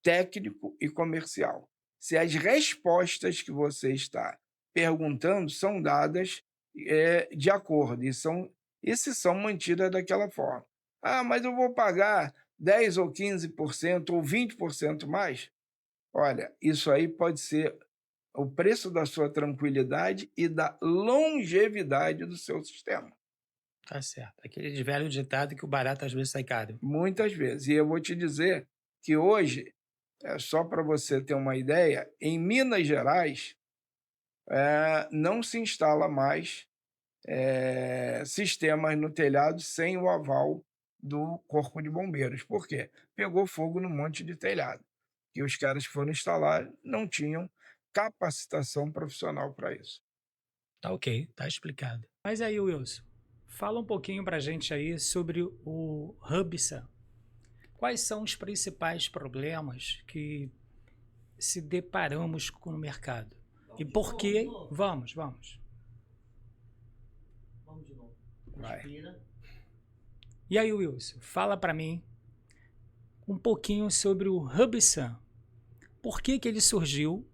técnico e comercial. Se as respostas que você está perguntando são dadas de acordo e se são mantidas daquela forma. Ah, mas eu vou pagar 10 ou 15% ou 20% mais? Olha, isso aí pode ser o preço da sua tranquilidade e da longevidade do seu sistema. Tá certo. Aquele velho ditado que o barato às vezes sai caro. Muitas vezes. E eu vou te dizer que hoje, só para você ter uma ideia, em Minas Gerais, não se instala mais sistemas no telhado sem o aval do Corpo de Bombeiros. Por quê? Pegou fogo no monte de telhado. E os caras que foram instalar não tinham capacitação profissional para isso. Tá ok, tá explicado. Mas aí, Wilson, fala um pouquinho pra gente aí sobre o Hubsan. Quais são os principais problemas que se deparamos com o mercado? E por que? Vamos, vamos. Vamos de novo. Vai. Respira. E aí, Wilson, fala pra mim um pouquinho sobre o Hubsan. Por que ele surgiu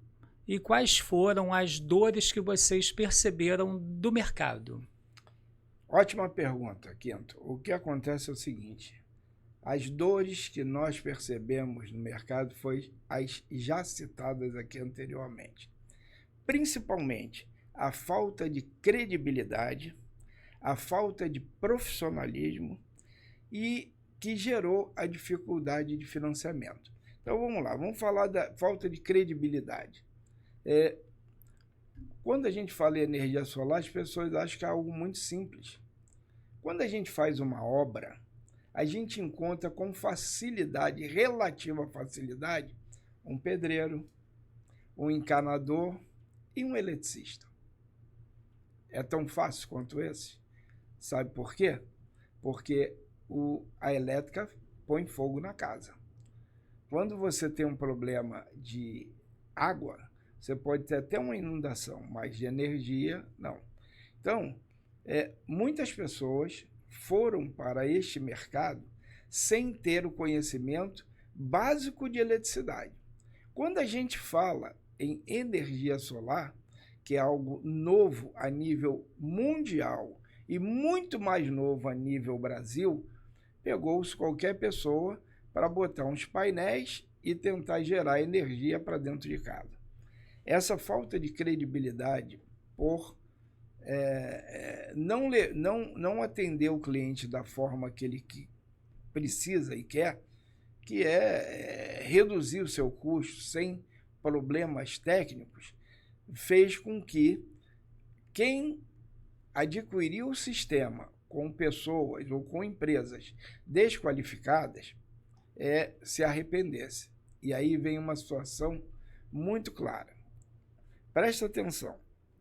e quais foram as dores que vocês perceberam do mercado? Ótima pergunta, Quinto. O que acontece é o seguinte: As dores que nós percebemos no mercado foi as já citadas aqui anteriormente. Principalmente a falta de credibilidade, a falta de profissionalismo e que gerou a dificuldade de financiamento. Então vamos lá, vamos falar da falta de credibilidade. Quando a gente fala em energia solar, as pessoas acham que é algo muito simples. Quando a gente faz uma obra, a gente encontra com facilidade, relativa facilidade, um pedreiro, um encanador e um eletricista. É tão fácil quanto esse? Sabe por quê? Porque a elétrica põe fogo na casa. Quando você tem um problema de água, você pode ter até uma inundação, mas de energia, não. Então, muitas pessoas foram para este mercado sem ter o conhecimento básico de eletricidade. Quando a gente fala em energia solar, que é algo novo a nível mundial e muito mais novo a nível Brasil, pegou-se qualquer pessoa para botar uns painéis e tentar gerar energia para dentro de casa. Essa falta de credibilidade por não atender o cliente da forma que ele precisa e quer, que é reduzir o seu custo sem problemas técnicos, fez com que quem adquiriu o sistema com pessoas ou com empresas desqualificadas se arrependesse. E aí vem uma situação muito clara. Presta atenção,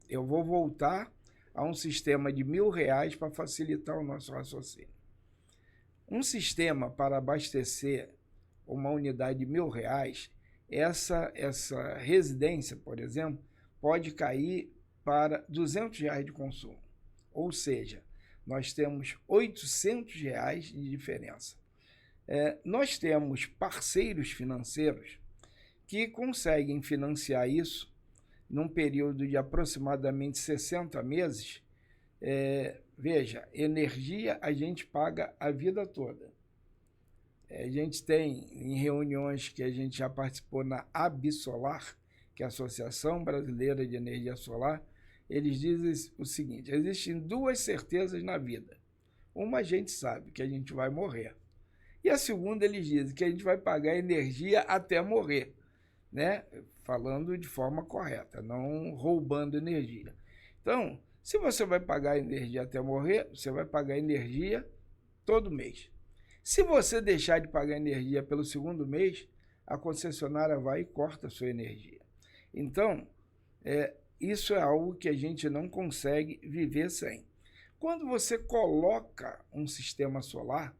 eu vou voltar a um sistema de R$ 1.000 para facilitar o nosso raciocínio. Um sistema para abastecer uma unidade de R$ 1.000, essa residência, por exemplo, pode cair para R$ 200 de consumo. Ou seja, nós temos R$ 800 de diferença. Nós temos parceiros financeiros que conseguem financiar isso num período de aproximadamente 60 meses. Veja, energia a gente paga a vida toda. A gente tem em reuniões que a gente já participou na Absolar, que é a Associação Brasileira de Energia Solar, eles dizem o seguinte: existem duas certezas na vida. Uma a gente sabe que a gente vai morrer. E a segunda eles dizem que a gente vai pagar energia até morrer, né? Falando de forma correta, não roubando energia. Então, se você vai pagar energia até morrer, você vai pagar energia todo mês. Se você deixar de pagar energia pelo segundo mês, a concessionária vai e corta a sua energia. Então, isso é algo que a gente não consegue viver sem. Quando você coloca um sistema solar,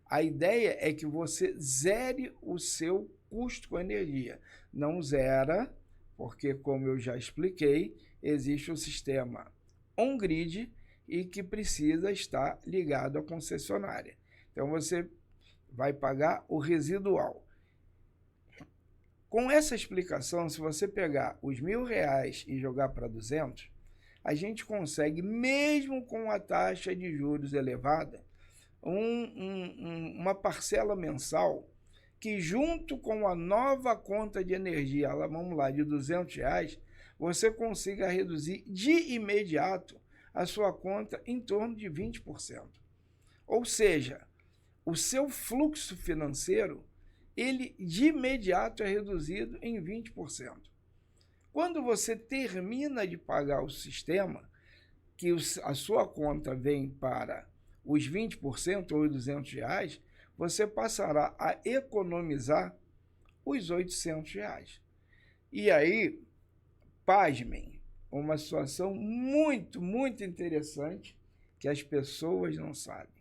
a ideia é que você zere o seu custo com energia. Não zera, porque, como eu já expliquei, existe o sistema on-grid e que precisa estar ligado à concessionária. Então, você vai pagar o residual. Com essa explicação, se você pegar os R$ 1.000 e jogar para 200, a gente consegue, mesmo com a taxa de juros elevada, uma parcela mensal que, junto com a nova conta de energia, vamos lá, de R$ 200, você consiga reduzir de imediato a sua conta em torno de 20%. Ou seja, o seu fluxo financeiro, ele de imediato é reduzido em 20%. Quando você termina de pagar o sistema, que a sua conta vem para os 20% ou os R$ 200, você passará a economizar os R$ 800. E aí, pasmem, uma situação muito, muito interessante que as pessoas não sabem.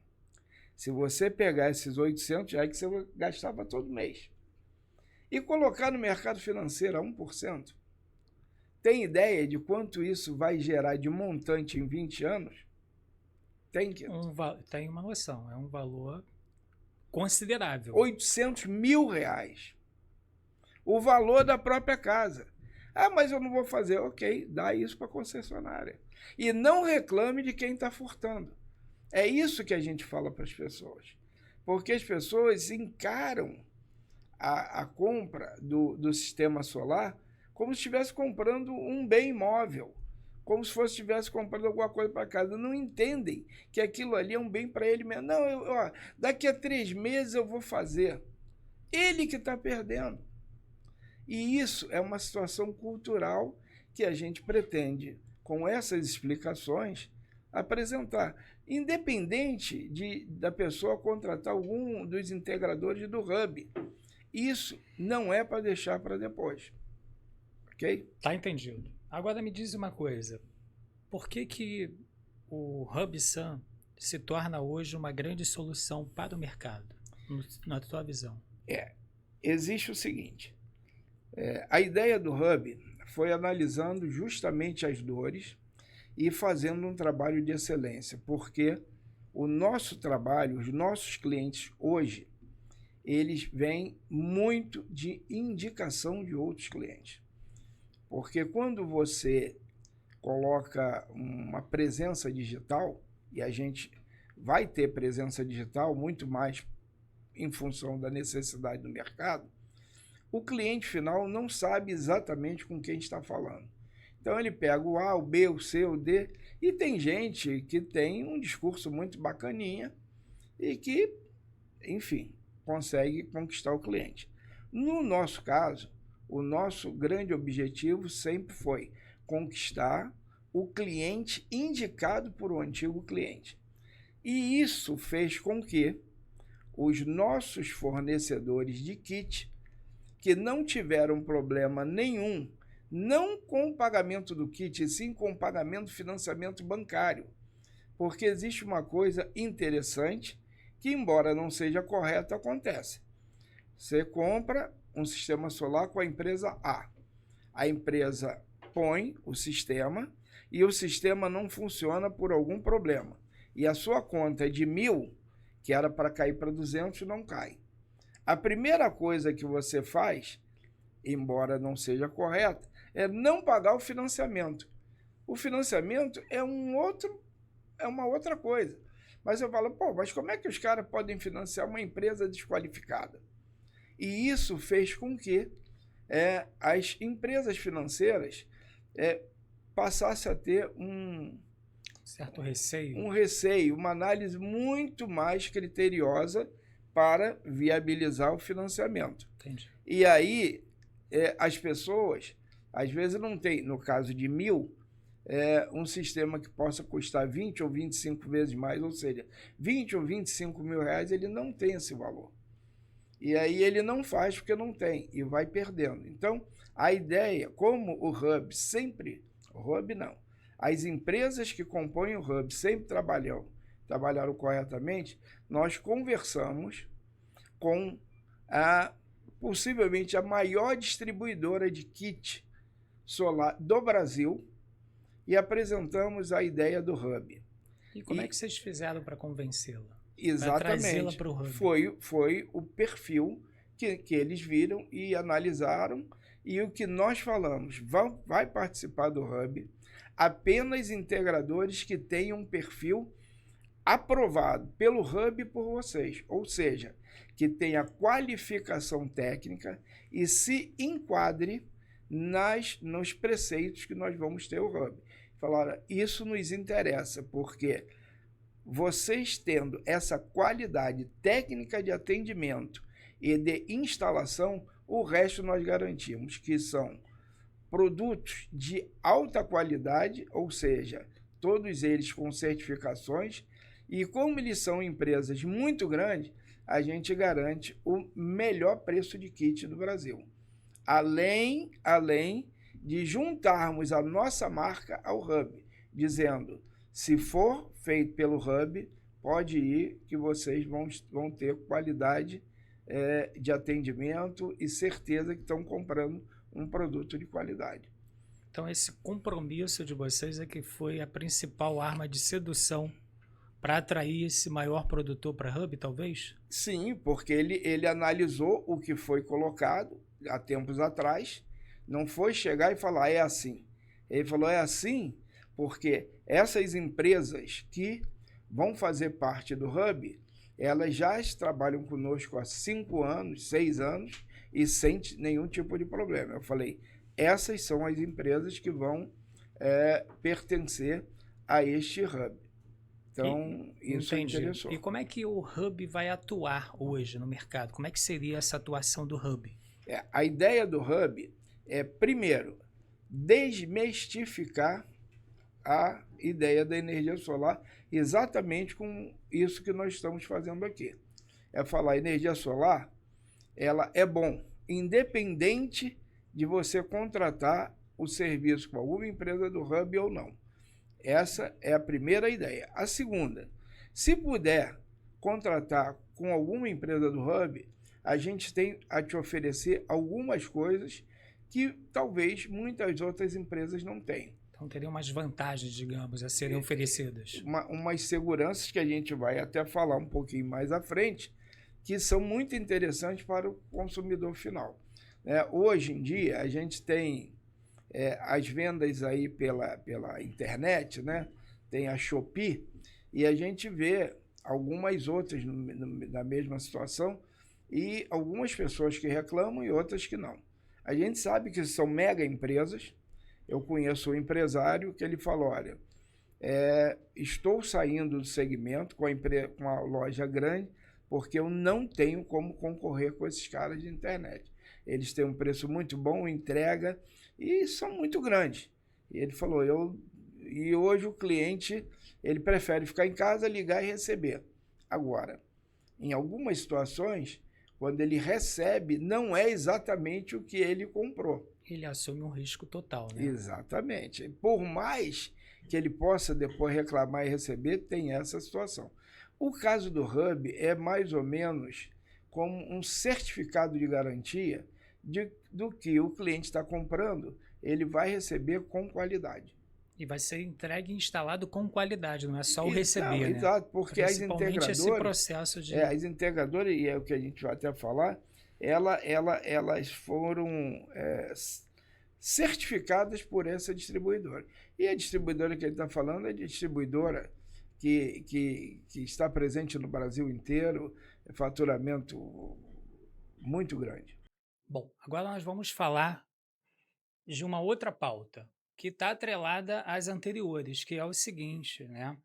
Se você pegar esses R$ 800 que você gastava todo mês e colocar no mercado financeiro a 1%, tem ideia de quanto isso vai gerar de montante em 20 anos? Tem, Quinto? Tem uma noção, é um valor considerável. R$ 800 mil. O valor da própria casa. Ah, mas eu não vou fazer. Ok, dá isso para a concessionária. E não reclame de quem está furtando. É isso que a gente fala para as pessoas. Porque as pessoas encaram a compra do sistema solar como se estivesse comprando um bem imóvel, como se fosse estivesse comprando alguma coisa para casa. Não entendem que aquilo ali é um bem para ele mesmo. Não, daqui a 3 meses eu vou fazer. Ele que está perdendo. E isso é uma situação cultural que a gente pretende, com essas explicações, apresentar. Independente da pessoa contratar algum dos integradores do Hub. Isso não é para deixar para depois. Ok? Tá entendido. Agora me diz uma coisa. Por que o HubSun se torna hoje uma grande solução para o mercado, na tua visão? Existe o seguinte. A ideia do Hub foi analisando justamente as dores e fazendo um trabalho de excelência, porque o nosso trabalho, os nossos clientes hoje, eles vêm muito de indicação de outros clientes. Porque quando você coloca uma presença digital, e a gente vai ter presença digital muito mais em função da necessidade do mercado, o cliente final não sabe exatamente com quem está falando. Então ele pega o A, o B, o C, o D, e tem gente que tem um discurso muito bacaninha e que, enfim, consegue conquistar o cliente. No nosso caso, o nosso grande objetivo sempre foi conquistar o cliente indicado por um antigo cliente. E isso fez com que os nossos fornecedores de kit, que não tiveram problema nenhum, não com o pagamento do kit, e sim com o pagamento do financiamento bancário. Porque existe uma coisa interessante que, embora não seja correta, acontece. Você compra um sistema solar com a empresa A. A empresa põe o sistema e o sistema não funciona por algum problema. E a sua conta é de 1.000, que era para cair para 200, não cai. A primeira coisa que você faz, embora não seja correta, é não pagar o financiamento. O financiamento é uma outra coisa. Mas eu falo, mas como é que os caras podem financiar uma empresa desqualificada? E isso fez com que as empresas financeiras passassem a ter certo receio. Um receio, uma análise muito mais criteriosa para viabilizar o financiamento. Entendi. E aí, as pessoas, às vezes não tem, no caso de 1.000, um sistema que possa custar 20 ou 25 vezes mais, ou seja, 20 ou 25 mil reais, ele não tem esse valor. E aí ele não faz porque não tem e vai perdendo. Então, a ideia, como o Hub sempre, o Hub não, as empresas que compõem o Hub sempre trabalharam corretamente, nós conversamos com possivelmente a maior distribuidora de kit solar do Brasil e apresentamos a ideia do Hub. E como é que vocês fizeram para convencê-la? Exatamente. Para o Hub? Foi o perfil que eles viram e analisaram, e o que nós falamos, vai participar do Hub apenas integradores que tenham um perfil aprovado pelo Hub por vocês, ou seja, que tenha qualificação técnica e se enquadre nos preceitos que nós vamos ter o Hub. Falaram, isso nos interessa, porque vocês tendo essa qualidade técnica de atendimento e de instalação, o resto nós garantimos, que são produtos de alta qualidade, ou seja, todos eles com certificações, e como eles são empresas muito grandes, a gente garante o melhor preço de kit do Brasil. Além de juntarmos a nossa marca ao Hub, dizendo, se for feito pelo Hub, pode ir que vocês vão ter qualidade de atendimento e certeza que estão comprando um produto de qualidade. Então esse compromisso de vocês é que foi a principal arma de sedução para atrair esse maior produtor para Hub, talvez? Sim, porque ele analisou o que foi colocado há tempos atrás, não foi chegar e falar, é assim. Ele falou, é assim porque essas empresas que vão fazer parte do Hub, elas já trabalham conosco há 5 anos, 6 anos, e sem nenhum tipo de problema. Eu falei, essas são as empresas que vão pertencer a este hub. E Então, isso entendi. E interessou. como é que o hub vai atuar hoje no mercado? Como é que seria essa atuação do hub? A ideia do hub é, primeiro, desmistificar a ideia da energia solar, exatamente com isso que nós estamos fazendo aqui. É falar, energia solar, ela é bom, independente de você contratar o serviço com alguma empresa do hub ou não. Essa é a primeira ideia. A segunda, se puder contratar com alguma empresa do hub, a gente tem a te oferecer algumas coisas que talvez muitas outras empresas não tenham. Então teriam umas vantagens, digamos, a serem oferecidas. Umas seguranças que a gente vai até falar um pouquinho mais à frente, que são muito interessantes para o consumidor final. Hoje em dia, a gente tem as vendas aí pela internet, né? Tem a Shopee, e a gente vê algumas outras na mesma situação, e algumas pessoas que reclamam e outras que não. A gente sabe que são mega empresas. Eu conheço um empresário que ele falou, olha, estou saindo do segmento com a loja grande porque eu não tenho como concorrer com esses caras de internet. Eles têm um preço muito bom, entrega, e são muito grandes. E ele falou, e hoje o cliente ele prefere ficar em casa, ligar e receber. Agora, em algumas situações, quando ele recebe, não é exatamente o que ele comprou. Ele assume um risco total, né? Exatamente. Por mais que ele possa depois reclamar e receber, tem essa situação. O caso do Hub é mais ou menos como um certificado de garantia do que o cliente está comprando, ele vai receber com qualidade. E vai ser entregue e instalado com qualidade, não é só o receber, né? Exato, porque Principalmente esse processo de... as integradoras, e é o que a gente vai até falar, elas foram certificadas por essa distribuidora. E a distribuidora que ele está falando é a distribuidora que está presente no Brasil inteiro, faturamento muito grande. Bom, agora nós vamos falar de uma outra pauta que está atrelada às anteriores, que é o seguinte, né?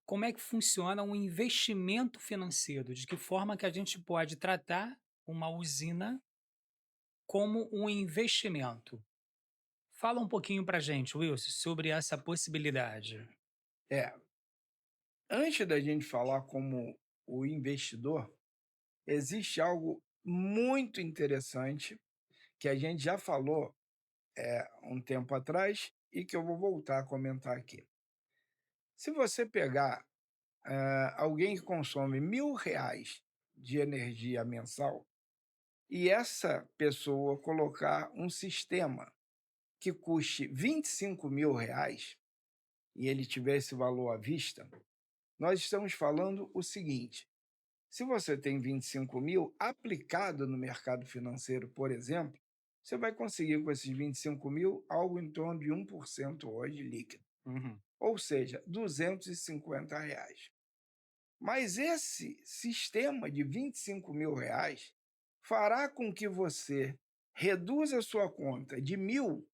Como é que funciona um investimento financeiro? De que forma que a gente pode tratar uma usina como um investimento? Fala um pouquinho para a gente, Wilson, sobre essa possibilidade. É, antes da gente falar como o investidor, existe algo muito interessante que a gente já falou um tempo atrás e que eu vou voltar a comentar aqui. Se você pegar alguém que consome R$ 1.000 de energia mensal e essa pessoa colocar um sistema que custe R$ 25.000 e ele tiver esse valor à vista, nós estamos falando o seguinte: se você tem 25 mil aplicado no mercado financeiro, por exemplo, você vai conseguir com esses 25 mil algo em torno de 1% hoje líquido, Uhum. ou seja, R$ 250. Mas esse sistema de R$ 25.000 fará com que você reduza a sua conta de 1.000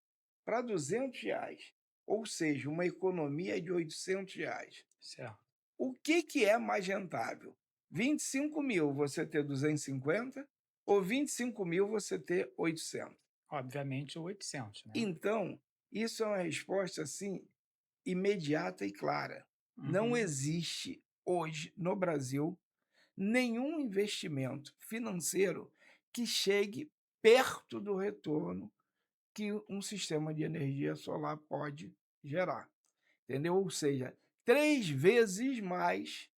para R$ 200, ou seja, uma economia de R$ 800. Certo. O que é mais rentável? 25.000 você ter 250 ou 25.000 você ter 800? Obviamente o 800, né? Então, isso é uma resposta assim imediata e clara. Não Uhum. existe hoje no Brasil nenhum investimento financeiro que chegue perto do retorno que um sistema de energia solar pode gerar. Entendeu? Ou seja, 3 vezes mais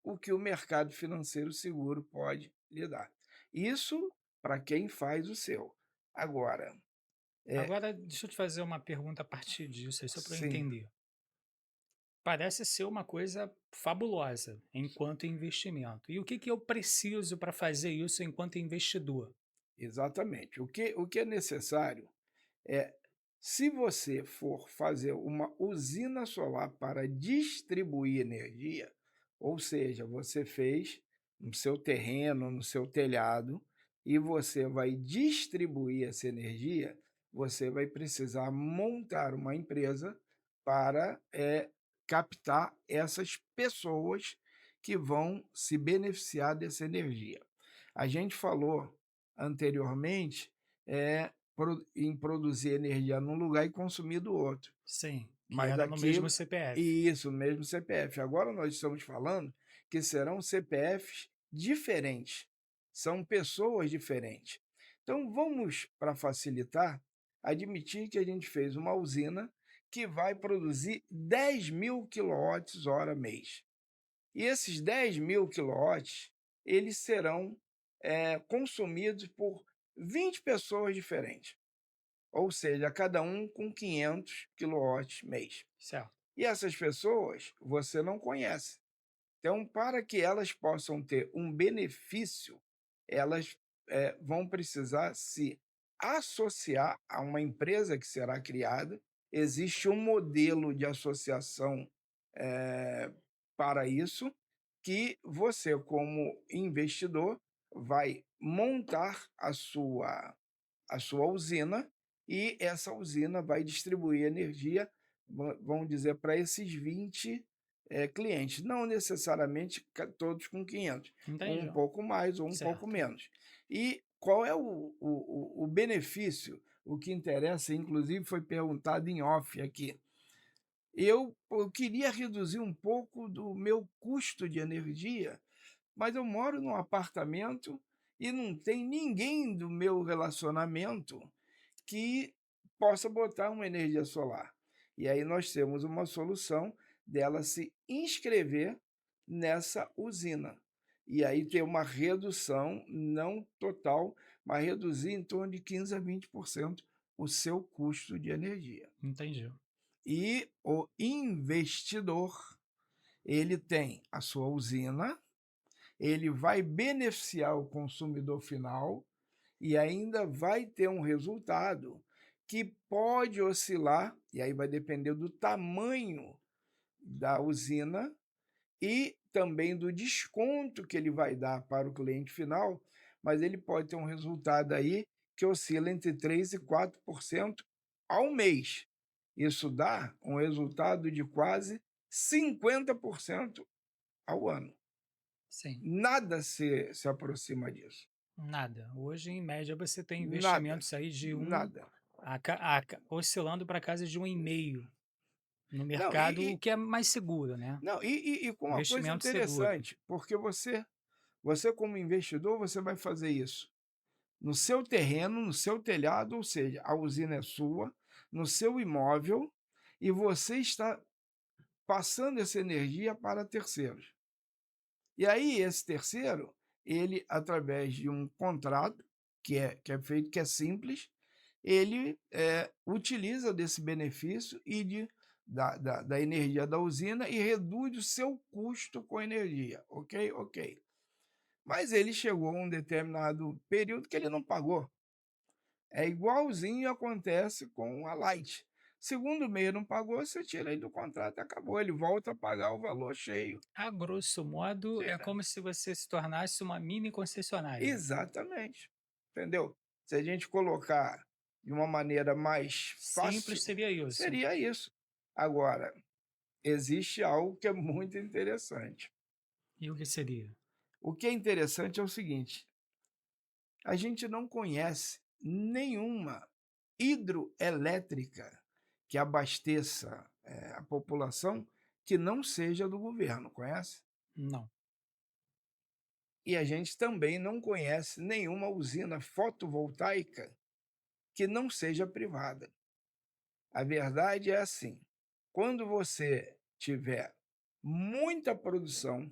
o que o mercado financeiro seguro pode lhe dar. Isso para quem faz o seu. Agora, Agora, deixa eu te fazer uma pergunta a partir disso, aí, só para eu sim, entender. Parece ser uma coisa fabulosa enquanto investimento. E o que eu preciso para fazer isso enquanto investidor? exatamente. O que é necessário é, se você for fazer uma usina solar para distribuir energia, ou seja, você fez no seu terreno, no seu telhado, e você vai distribuir essa energia, você vai precisar montar uma empresa para captar essas pessoas que vão se beneficiar dessa energia. A gente falou anteriormente em produzir energia num lugar e consumir do outro. Sim, que Mas era no mesmo aquilo CPF. isso, mesmo CPF. Agora nós estamos falando que serão CPFs diferentes, são pessoas diferentes. Então vamos, para facilitar, admitir que a gente fez uma usina que vai produzir 10.000 quilowatts-hora mês. E esses 10.000 quilowatts, eles serão consumidos por 20 pessoas diferentes, ou seja, cada um com 500 quilowatts mês. Certo. E essas pessoas você não conhece. Então, para que elas possam ter um benefício, elas vão precisar se associar a uma empresa que será criada. Existe um modelo de associação para isso, que você, como investidor, vai montar a sua usina, e essa usina vai distribuir energia, vamos dizer, para esses 20 clientes, não necessariamente todos com 500, Entendi. um pouco mais ou um pouco Certo. menos. E qual é o benefício? O que interessa, inclusive, foi perguntado em off aqui. Eu queria reduzir um pouco do meu custo de energia, mas eu moro num apartamento e não tem ninguém do meu relacionamento que possa botar uma energia solar. E aí nós temos uma solução dela se inscrever nessa usina. E aí ter uma redução, não total, mas reduzir em torno de 15 a 20% o seu custo de energia. Entendi. E o investidor, ele tem a sua usina, ele vai beneficiar o consumidor final e ainda vai ter um resultado que pode oscilar, e aí vai depender do tamanho da usina e também do desconto que ele vai dar para o cliente final, mas ele pode ter um resultado aí que oscila entre 3% e 4% ao mês. Isso dá um resultado de quase 50% ao ano. Sim. Nada se aproxima disso. Nada. Hoje, em média, você tem Nada, investimentos aí de nada. oscilando para casa de 1,5 no Não, mercado, o que é mais seguro, né? não, e com uma coisa Investimento seguro. interessante, porque você como investidor, você vai fazer isso no seu terreno, no seu telhado, ou seja, a usina é sua, no seu imóvel, e você está passando essa energia para terceiros. E aí esse terceiro, ele através de um contrato que é feito, que é simples, ele utiliza desse benefício e da energia da usina e reduz o seu custo com energia, ok? Ok. Mas ele chegou a um determinado período que ele não pagou. É igualzinho acontece com a Light. Segundo mês não pagou, você tira ele do contrato e acabou. Ele volta a pagar o valor cheio. A grosso modo, é Tira. como se você se tornasse uma mini concessionária. Exatamente. Entendeu? Se a gente colocar de uma maneira mais Simples fácil, seria isso. seria isso. Agora, existe algo que é muito interessante. E o que seria? O que é interessante é o seguinte: a gente não conhece nenhuma hidroelétrica que abasteça a população que não seja do governo, conhece? Não. E a gente também não conhece nenhuma usina fotovoltaica que não seja privada. A verdade é assim: quando você tiver muita produção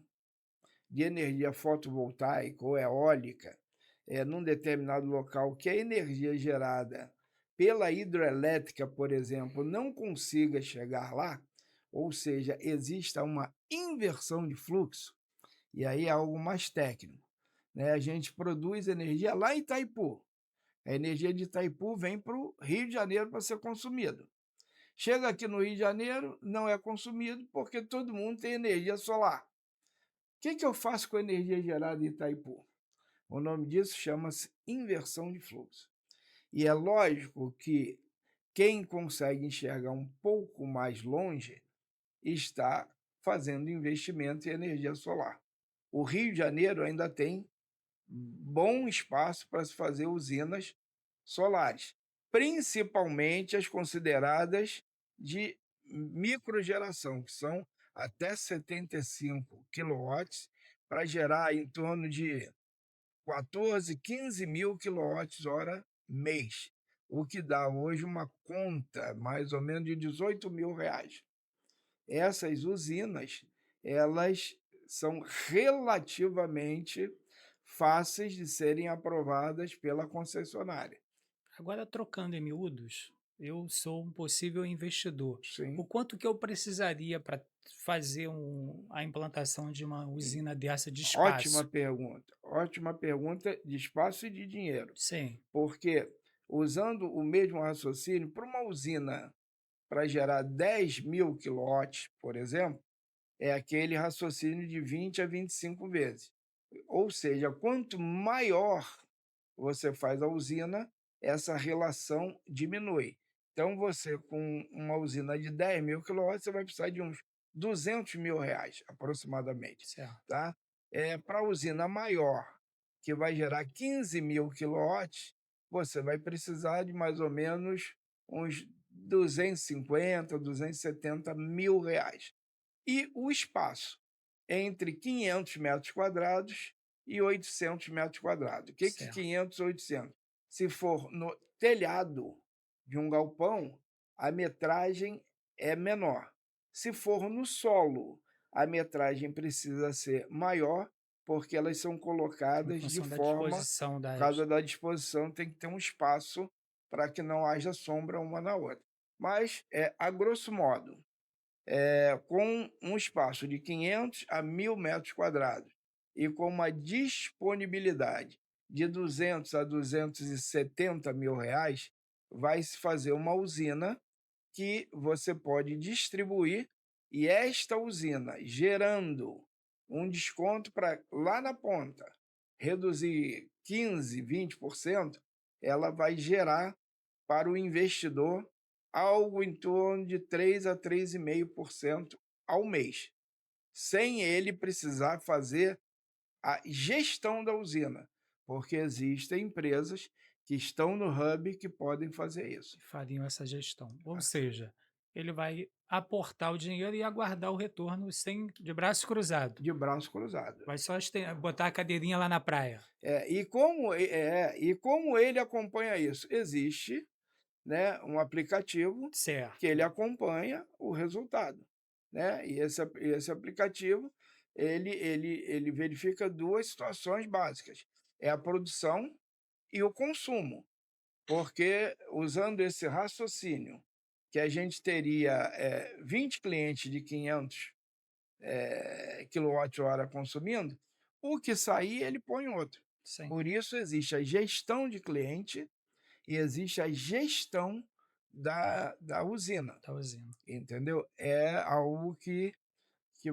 de energia fotovoltaica ou eólica num determinado local, que a energia gerada pela hidroelétrica, por exemplo, não consiga chegar lá, ou seja, exista uma inversão de fluxo, e aí é algo mais técnico, né? A gente produz energia lá em Itaipu. A energia de Itaipu vem para o Rio de Janeiro para ser consumida. Chega aqui no Rio de Janeiro, não é consumido porque todo mundo tem energia solar. que eu faço com a energia gerada em Itaipu? O nome disso chama-se inversão de fluxo. E é lógico que quem consegue enxergar um pouco mais longe está fazendo investimento em energia solar. O Rio de Janeiro ainda tem bom espaço para se fazer usinas solares, principalmente as consideradas de microgeração, que são até 75 quilowatts, para gerar em torno de 14, 15 mil quilowatts-hora mês, o que dá hoje uma conta mais ou menos de R$ 18.000. Essas usinas, elas são relativamente fáceis de serem aprovadas pela concessionária. Agora, trocando em miúdos, eu sou um possível investidor. O Sim. quanto que eu precisaria para fazer a implantação de uma usina dessa de espaço? Ótima pergunta de espaço e de dinheiro, Sim, porque usando o mesmo raciocínio, para uma usina para gerar 10.000 quilowatts, por exemplo, é aquele raciocínio de 20 a 25 vezes. Ou seja, quanto maior você faz a usina, essa relação diminui. Então, você com uma usina de 10.000 quilowatts, você vai precisar de uns R$ 200.000, aproximadamente. certo. Tá? Para a usina maior, que vai gerar 15.000 quilowatts, você vai precisar de mais ou menos uns 250, R$ 270.000. E o espaço entre 500 metros quadrados e 800 metros quadrados. O que que Certo. 500 e 800? Se for no telhado de um galpão, a metragem é menor. Se for no solo, a metragem precisa ser maior, porque elas são Em colocadas de função da forma, disposição por das. causa da disposição, tem que ter um espaço para que não haja sombra uma na outra. Mas, a grosso modo, com um espaço de 500 a 1.000 metros quadrados e com uma disponibilidade de 200 a 270 mil reais, vai se fazer uma usina que você pode distribuir, e esta usina gerando um desconto para lá na ponta reduzir 15, 20%, ela vai gerar para o investidor algo em torno de 3 a 3,5% ao mês, sem ele precisar fazer a gestão da usina, porque existem empresas que estão no hub que podem fazer isso. Que fariam essa gestão. Ou Tá? seja, ele vai aportar o dinheiro e aguardar o retorno sem de braço cruzado. De braço cruzado. Vai só botar a cadeirinha lá na praia. E como ele acompanha isso? Existe, né, um aplicativo que ele Certo. acompanha o resultado, né? E esse aplicativo ele verifica duas situações básicas: é a produção e o consumo, porque usando esse raciocínio que a gente teria 20 clientes de 500 quilowatt-hora consumindo, o que sair ele põe outro. Sim, Por isso existe a gestão de cliente e existe a gestão da usina, da usina. entendeu? É algo que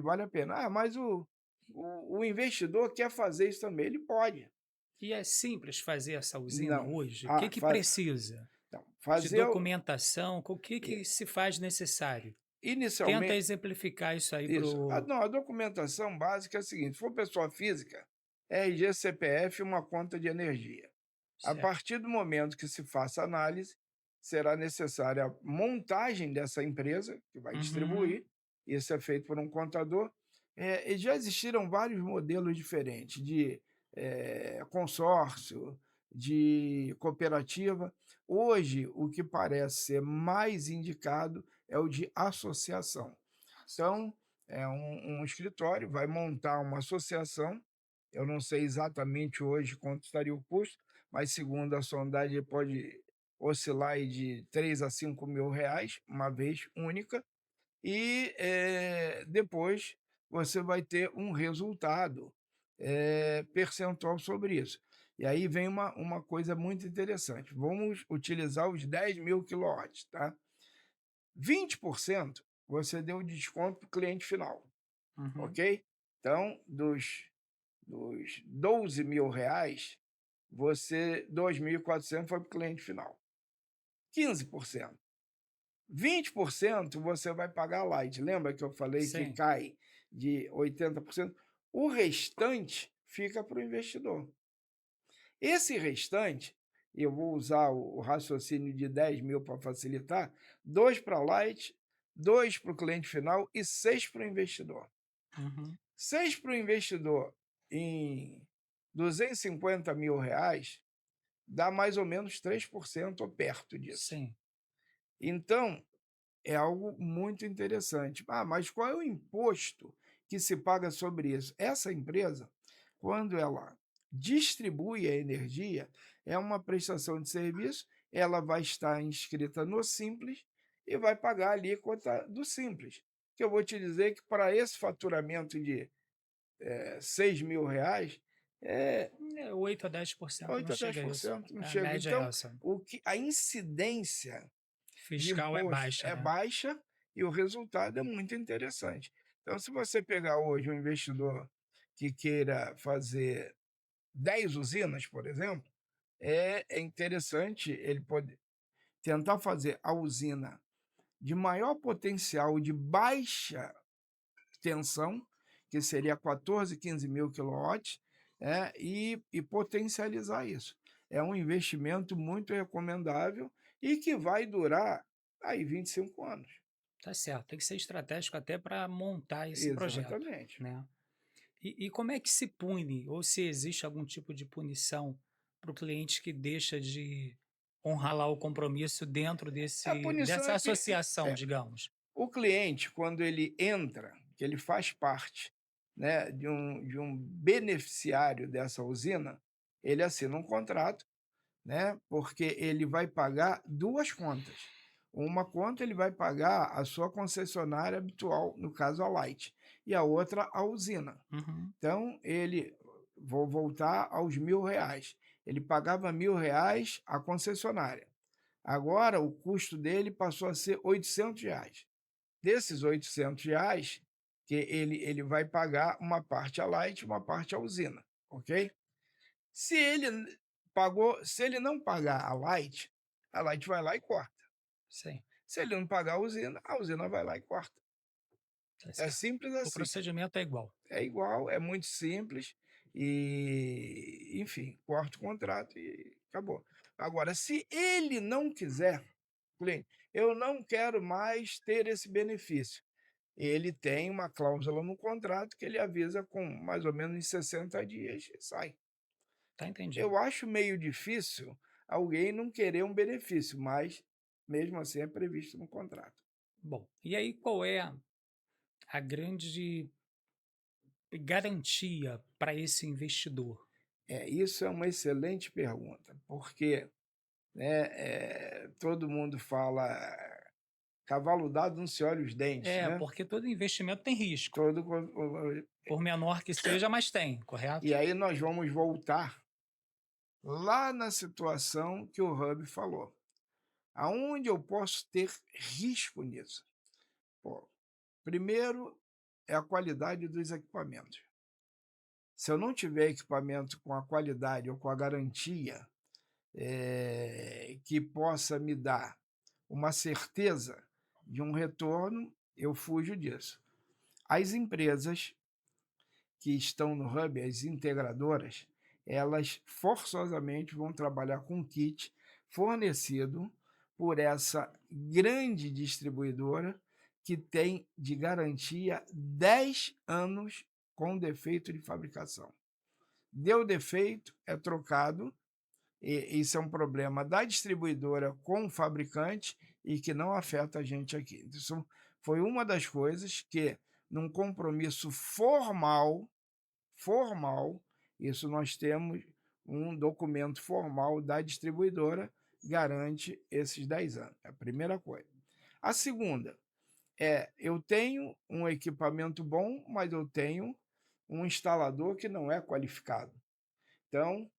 vale a pena. Ah, mas o investidor quer fazer isso também, ele pode. E é simples fazer essa usina Não. hoje? O que Ah, que precisa? não. De documentação? O que i- que se faz necessário? Tenta inicialmente, exemplificar isso aí isso. pro. Não, a documentação básica é a seguinte: se for pessoa física, RG, CPF e uma conta de energia. A Certo. partir do momento que se faça análise, será necessária a montagem dessa empresa que vai Uhum. distribuir. Isso é feito por um contador. E já existiram vários modelos diferentes de consórcio, de cooperativa. Hoje, o que parece ser mais indicado é o de associação. Então, é um escritório, vai montar uma associação. Eu não sei exatamente hoje quanto estaria o custo, mas segundo a sondagem pode oscilar aí de 3 a 5 mil reais, uma vez única, e depois você vai ter um resultado percentual sobre isso. E aí vem uma coisa muito interessante. Vamos utilizar os 10.000 quilowatts, tá? 20% você deu de desconto para o cliente final, Uhum. ok? Então, dos R$ 12.000, 2.400 foi para o cliente final. 15%. 20% você vai pagar a Light. Lembra que eu falei que Sim. cai de 80%? O restante fica para o investidor. Esse restante, eu vou usar o raciocínio de 10.000 para facilitar, 2 para a Light, 2 para o cliente final e 6 para o investidor. Uhum. 6 para o investidor em R$ 250.000 dá mais ou menos 3% ou perto disso. Sim. Então, é algo muito interessante. Ah, mas qual é o imposto que se paga sobre isso? Essa empresa, quando ela distribui a energia, é uma prestação de serviço, ela vai estar inscrita no Simples e vai pagar a alíquota do Simples. Que eu vou te dizer que para esse faturamento de R$ 6.000, é 8 a 10% não 8 a chega a isso. 10% não A chega. média é Então, essa. a incidência de Fiscal é imposto baixa, é né? baixa e o resultado é muito interessante. Então, se você pegar hoje um investidor que queira fazer 10 usinas, por exemplo, é interessante ele poder tentar fazer a usina de maior potencial de baixa tensão, que seria 14, 15.000 quilowatts, e potencializar isso. É um investimento muito recomendável e que vai durar aí 25 anos. Tá certo, tem que ser estratégico até para montar esse projeto, Exatamente. né? E como é que se pune, ou se existe algum tipo de punição para o cliente que deixa de honrar lá o compromisso dentro A punição dessa é que associação, é, digamos? o cliente, quando ele entra, que ele faz parte, né, de um beneficiário dessa usina, ele assina um contrato, né? Porque ele vai pagar duas contas. Uma conta ele vai pagar a sua concessionária habitual, no caso a Light, e a outra a usina. Uhum, Então, vou voltar aos R$ 1.000. Ele pagava R$ 1.000 à concessionária. Agora, o custo dele passou a ser R$ 800. Desses R$ 800, que ele vai pagar uma parte à Light e uma parte à usina, ok? Se ele não pagar a Light vai lá e corta. sim, Se ele não pagar a usina vai lá e corta. tá É certo. simples O assim. procedimento é igual. É igual, é muito simples e, enfim, corta o contrato e acabou. Agora, se ele não quiser, cliente, eu não quero mais ter esse benefício. Ele tem uma cláusula no contrato que ele avisa com mais ou menos em 60 dias e sai. Tá entendido. Eu acho meio difícil alguém não querer um benefício, mas mesmo assim é previsto no contrato. Bom, e aí qual é a grande garantia para esse investidor? Isso é uma excelente pergunta, porque, né, todo mundo fala cavalo dado não se olha os dentes, É, né? porque todo investimento tem risco, Todo, por menor que seja, mas tem, e correto? aí nós vamos voltar lá na situação que o Hub falou. Aonde eu posso ter risco nisso? Pô, primeiro é a qualidade dos equipamentos. Se eu não tiver equipamento com a qualidade ou com a garantia que possa me dar uma certeza de um retorno, eu fujo disso. As empresas que estão no Hub, as integradoras, elas forçosamente vão trabalhar com kit fornecido por essa grande distribuidora que tem de garantia 10 anos com defeito de fabricação. Deu defeito, é trocado. E isso é um problema da distribuidora com o fabricante e que não afeta a gente aqui. Isso foi uma das coisas que, num compromisso formal, isso nós temos um documento formal da distribuidora, garante esses 10 anos. É a primeira coisa. A segunda eu tenho um equipamento bom, mas eu tenho um instalador que não é qualificado. Então,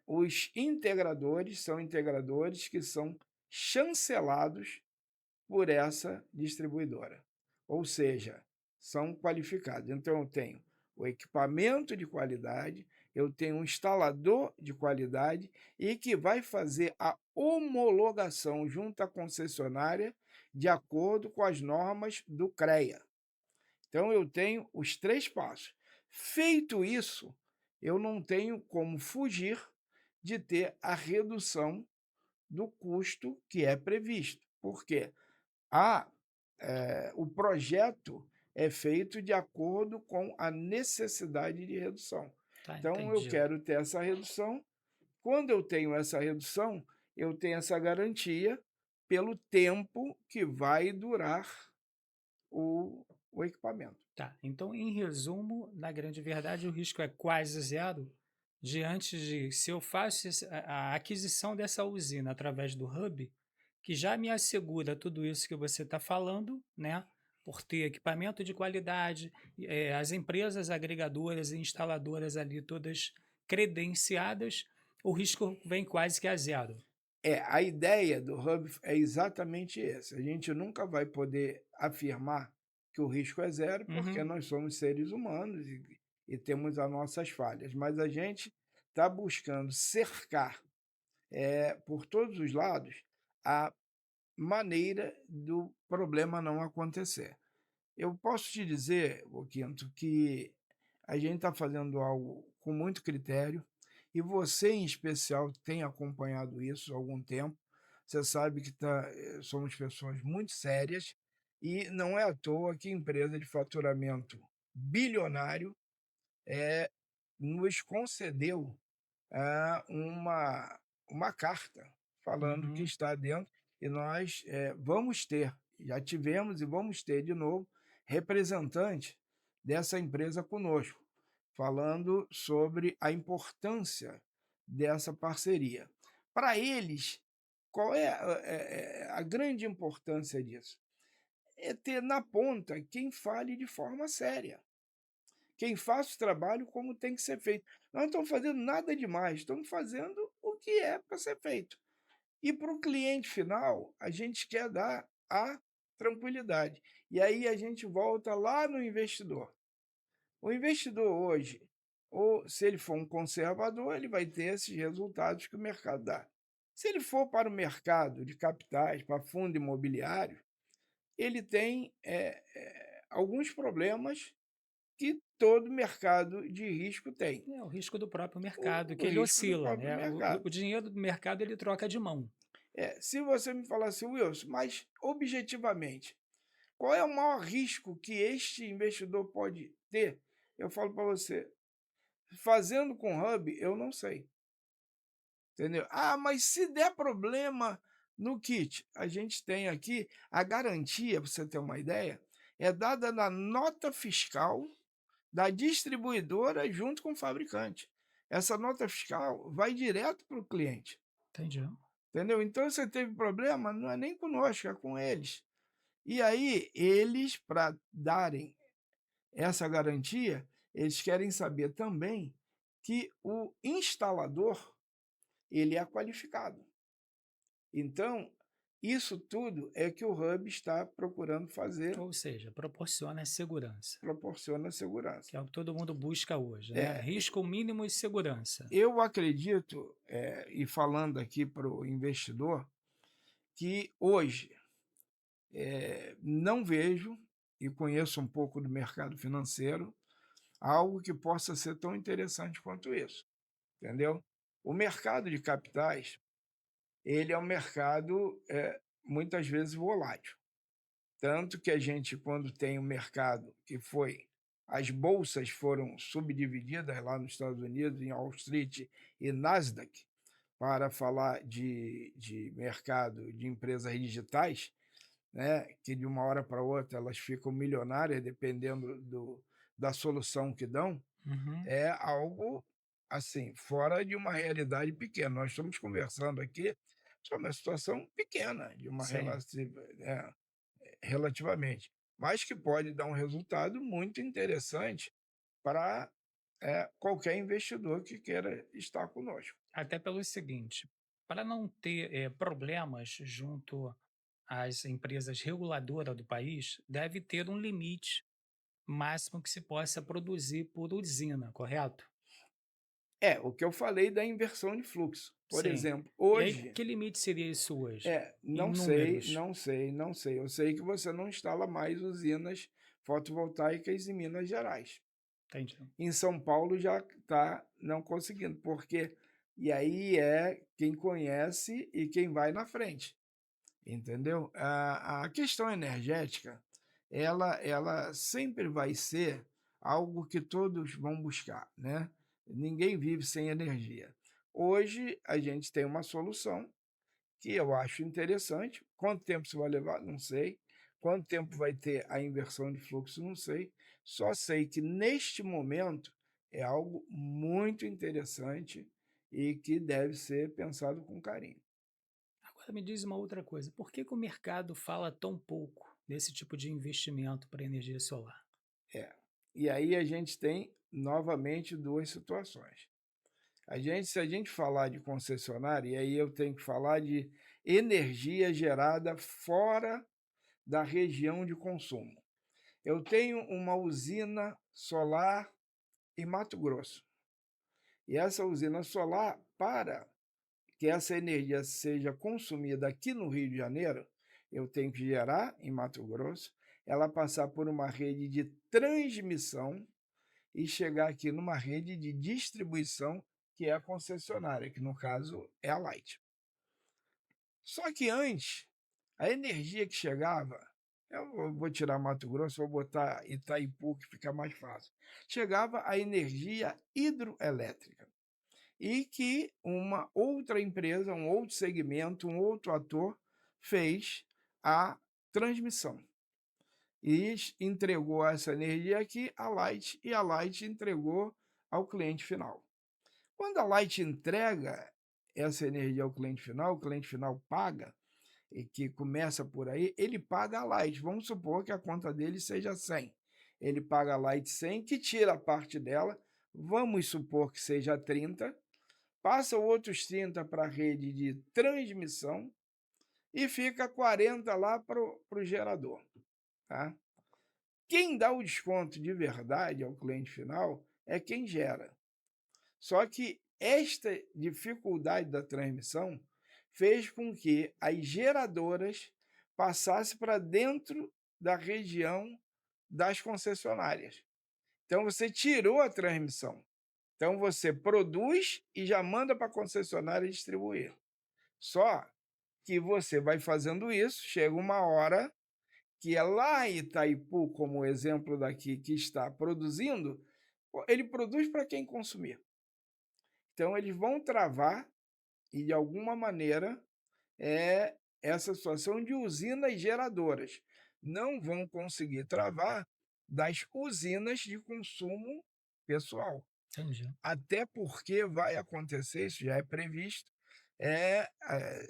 os integradores são integradores que são chancelados por essa distribuidora. Ou seja, são qualificados. Então, eu tenho o equipamento de qualidade, eu tenho um instalador de qualidade e que vai fazer a homologação junto à concessionária de acordo com as normas do CREA. Então, eu tenho os 3 passos. Feito isso, eu não tenho como fugir de ter a redução do custo que é previsto, porque a o projeto é feito de acordo com a necessidade de redução. Tá Então, eu entendido. quero ter essa redução. Quando eu tenho essa redução, eu tenho essa garantia pelo tempo que vai durar o equipamento. Tá, então em resumo, na grande verdade, o risco é quase zero diante de se eu faço a aquisição dessa usina através do hub, que já me assegura tudo isso que você está falando, né? Por ter equipamento de qualidade, as empresas agregadoras e instaladoras ali todas credenciadas, o risco vem quase que a zero. A ideia do hub é exatamente essa. A gente nunca vai poder afirmar que o risco é zero, porque Uhum. nós somos seres humanos e temos as nossas falhas, mas a gente está buscando cercar, por todos os lados, a maneira do problema não acontecer. Eu posso te dizer, ô Quinto, que a gente está fazendo algo com muito critério e você, em especial, tem acompanhado isso há algum tempo. Você sabe que somos pessoas muito sérias e não é à toa que empresa de faturamento bilionário nos concedeu uma carta falando que Uhum. está dentro e nós, vamos ter, já tivemos e vamos ter de novo representante dessa empresa conosco, falando sobre a importância dessa parceria. Para eles, qual é a grande importância disso? É ter na ponta quem fale de forma séria, quem faça o trabalho como tem que ser feito. Nós não estamos fazendo nada demais, estamos fazendo o que é para ser feito. E para o cliente final, a gente quer dar a tranquilidade. E aí a gente volta lá no investidor. O investidor hoje, ou se ele for um conservador, ele vai ter esses resultados que o mercado dá. Se ele for para o mercado de capitais, para fundo imobiliário, ele tem alguns problemas que todo mercado de risco tem. É o risco do próprio mercado, O que ele risco do oscila, próprio né? mercado. O dinheiro do mercado ele troca de mão. Se você me falar assim: "Wilson, mas objetivamente, qual é o maior risco que este investidor pode ter?" Eu falo para você: fazendo com hub, eu não sei, entendeu? "Ah, mas se der problema no kit", a gente tem aqui a garantia, pra você ter uma ideia, é dada na nota fiscal da distribuidora junto com o fabricante. Essa nota fiscal vai direto para o cliente, Entendi. entendeu? Então, você teve problema, não é nem conosco, é com eles. E aí, eles, para darem essa garantia, eles querem saber também que o instalador, ele é qualificado. Então, isso tudo é que o hub está procurando fazer, Ou seja, proporciona segurança, proporciona segurança. que é o que todo mundo busca hoje, né? É, Risco mínimo e segurança. eu acredito, e falando aqui para o investidor, que hoje não vejo, e conheço um pouco do mercado financeiro, algo que possa ser tão interessante quanto isso, entendeu? O mercado de capitais, ele é um mercado muitas vezes volátil. Tanto que a gente, quando tem um mercado que foi. As bolsas foram subdivididas lá nos Estados Unidos, em Wall Street e Nasdaq, para falar de mercado de empresas digitais, né, que de uma hora para outra elas ficam milionárias dependendo da solução que dão, Uhum. é algo assim, fora de uma realidade pequena. Nós estamos conversando aqui sobre uma situação pequena, de uma Sim. relativamente, mas que pode dar um resultado muito interessante para qualquer investidor que queira estar conosco. Até pelo seguinte, para não ter problemas junto às empresas reguladoras do país, deve ter um limite máximo que se possa produzir por usina, correto? É, o que eu falei da inversão de fluxo. Por Sim. exemplo, E aí, hoje, que limite seria isso hoje? Em não sei, números, não sei, não sei. Eu sei que você não instala mais usinas fotovoltaicas em Minas Gerais. entendi. Em São Paulo já está não conseguindo, porque e aí é quem conhece e quem vai na frente, entendeu? A questão energética, ela sempre vai ser algo que todos vão buscar, né? Ninguém vive sem energia. Hoje a gente tem uma solução que eu acho interessante. Quanto tempo isso vai levar? Não sei. Quanto tempo vai ter a inversão de fluxo? Não sei. Só sei que neste momento é algo muito interessante e que deve ser pensado com carinho. Agora me diz uma outra coisa, por que que o mercado fala tão pouco desse tipo de investimento para energia solar? É. E aí a gente tem novamente duas situações. Se a gente falar de concessionária, e aí eu tenho que falar de energia gerada fora da região de consumo. Eu tenho uma usina solar em Mato Grosso. E essa usina solar, para que essa energia seja consumida aqui no Rio de Janeiro, eu tenho que gerar em Mato Grosso, ela passar por uma rede de transmissão e chegar aqui numa rede de distribuição, que é a concessionária, que no caso é a Light. Só que antes, a energia que chegava, eu vou tirar Mato Grosso, vou botar Itaipu, que fica mais fácil. Chegava a energia hidroelétrica e que uma outra empresa, um outro segmento, um outro ator fez a transmissão e entregou essa energia aqui à Light e a Light entregou ao cliente final. Quando a Light entrega essa energia ao cliente final, o cliente final paga, e que começa por aí, ele paga a Light. Vamos supor que a conta dele seja 100. Ele paga a Light 100, que tira a parte dela, vamos supor que seja 30, passa outros 30 para a rede de transmissão e fica 40 lá para o gerador. Tá? Quem dá o desconto de verdade ao cliente final é quem gera. Só que esta dificuldade da transmissão fez com que as geradoras passassem para dentro da região das concessionárias. Então você tirou a transmissão. Então você produz e já manda para a concessionária distribuir. Só que você vai fazendo isso, chega uma hora que é lá em Itaipu, como o exemplo daqui que está produzindo, ele produz para quem consumir. Então eles vão travar e de alguma maneira essa situação de usinas geradoras. Não vão conseguir travar das usinas de consumo pessoal. Entendi. Até porque vai acontecer, isso já é previsto,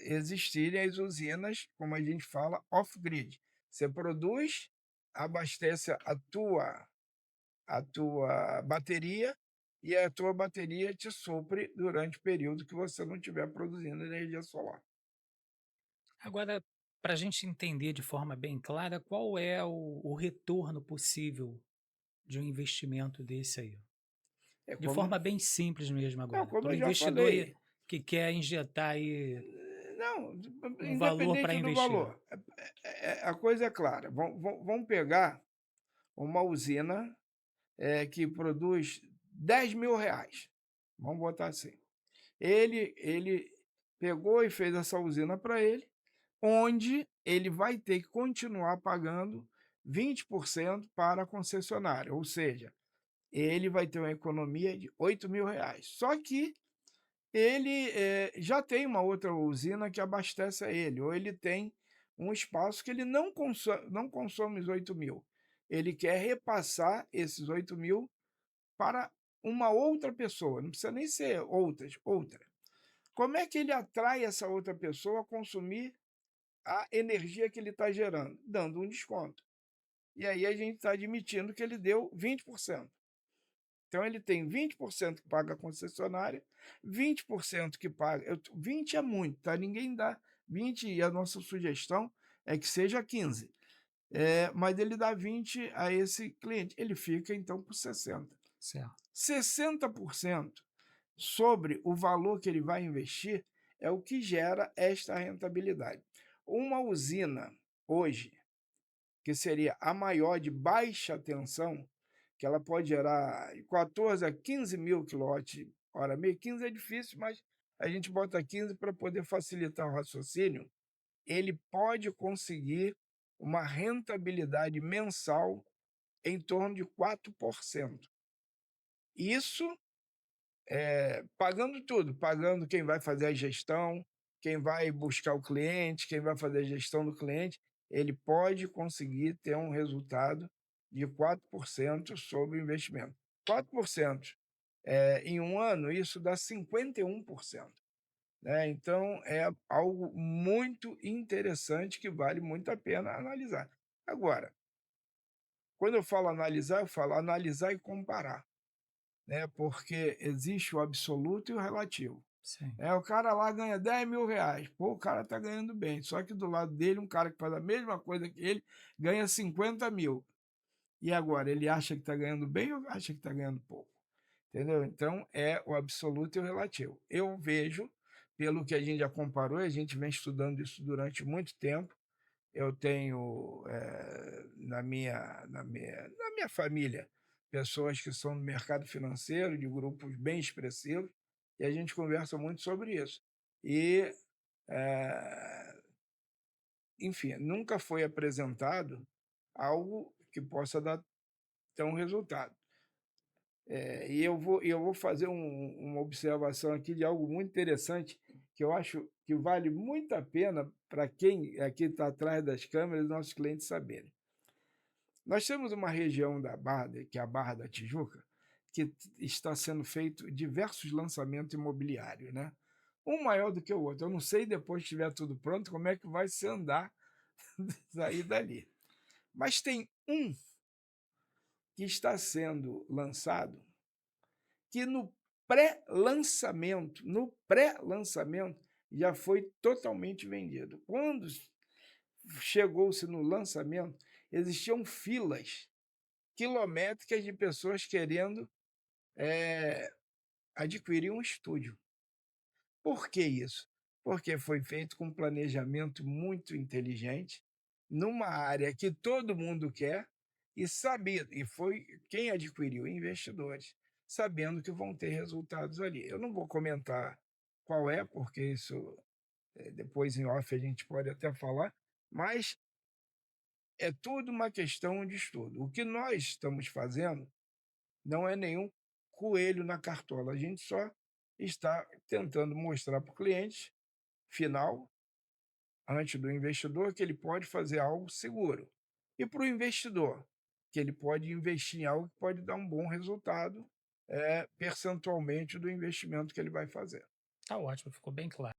existirem as usinas, como a gente fala, off-grid. Você produz, abastece a tua bateria e a tua bateria te supre durante o período que você não estiver produzindo energia solar. Agora, para a gente entender de forma bem clara, qual é o retorno possível de um investimento desse aí? É De como, forma bem simples mesmo agora, como para o eu já investidor falei. que quer injetar aí Não, um valor para independente do investir. valor, a coisa é clara. Vamos pegar uma usina que produz R$ 10.000. Vamos botar assim. Ele pegou e fez essa usina para ele, onde ele vai ter que continuar pagando 20% para a concessionária, ou seja, ele vai ter uma economia de R$ 8.000. Só que ele já tem uma outra usina que abastece a ele, ou ele tem um espaço que ele não consome os 8.000. Ele quer repassar esses 8.000 para uma outra pessoa, não precisa nem ser outra. Como é que ele atrai essa outra pessoa a consumir a energia que ele está gerando? Dando um desconto. E aí a gente está admitindo que ele deu 20%. Então ele tem 20% que paga a concessionária, 20% que paga. 20 é muito, tá? Ninguém dá 20 e a nossa sugestão é que seja 15. mas ele dá 20 a esse cliente, ele fica então por 60. Certo. 60% sobre o valor que ele vai investir é o que gera esta rentabilidade. Uma usina hoje, que seria a maior de baixa tensão, que ela pode gerar 14 a 15 mil quilowatt-hora meio. 15 é difícil, mas a gente bota 15 para poder facilitar o raciocínio. Ele pode conseguir uma rentabilidade mensal em torno de 4%. Isso pagando tudo, pagando quem vai fazer a gestão, quem vai buscar o cliente, quem vai fazer a gestão do cliente, ele pode conseguir ter um resultado de 4% sobre o investimento. 4%, em um ano, isso dá 51%, né? Então, é algo muito interessante que vale muito a pena analisar. Agora, quando eu falo analisar e comparar, né? Porque existe o absoluto e o relativo. Sim. O cara lá ganha 10 mil reais. Pô, o cara tá ganhando bem. Só que do lado dele, um cara que faz a mesma coisa que ele ganha 50 mil. E agora, ele acha que está ganhando bem ou acha que está ganhando pouco? Entendeu? Então, é o absoluto e o relativo. Eu vejo, pelo que a gente já comparou, a gente vem estudando isso durante muito tempo. Eu tenho na minha família pessoas que são do mercado financeiro, de grupos bem expressivos, e a gente conversa muito sobre isso. E, eh, enfim, nunca foi apresentado algo que possa dar tão resultado. E eu vou fazer uma observação aqui de algo muito interessante, que eu acho que vale muito a pena para quem aqui está atrás das câmeras, nossos clientes saberem. Nós temos uma região da Barra, que é a Barra da Tijuca, que está sendo feito diversos lançamentos imobiliários, né? Um maior do que o outro. Eu não sei, depois que estiver tudo pronto, como é que vai se andar sair dali. Mas tem um que está sendo lançado que no pré-lançamento já foi totalmente vendido. Quando chegou-se no lançamento, existiam filas quilométricas de pessoas querendo adquirir um estúdio. Por que isso? Porque foi feito com um planejamento muito inteligente, numa área que todo mundo quer, e sabia, e foi quem adquiriu, investidores, sabendo que vão ter resultados ali. Eu não vou comentar qual é, porque isso depois em off a gente pode até falar, mas é tudo uma questão de estudo. O que nós estamos fazendo não é nenhum coelho na cartola, a gente só está tentando mostrar para o cliente final, antes do investidor, que ele pode fazer algo seguro. E para o investidor, que ele pode investir em algo que pode dar um bom resultado, percentualmente do investimento que ele vai fazer. Tá ótimo, ficou bem claro.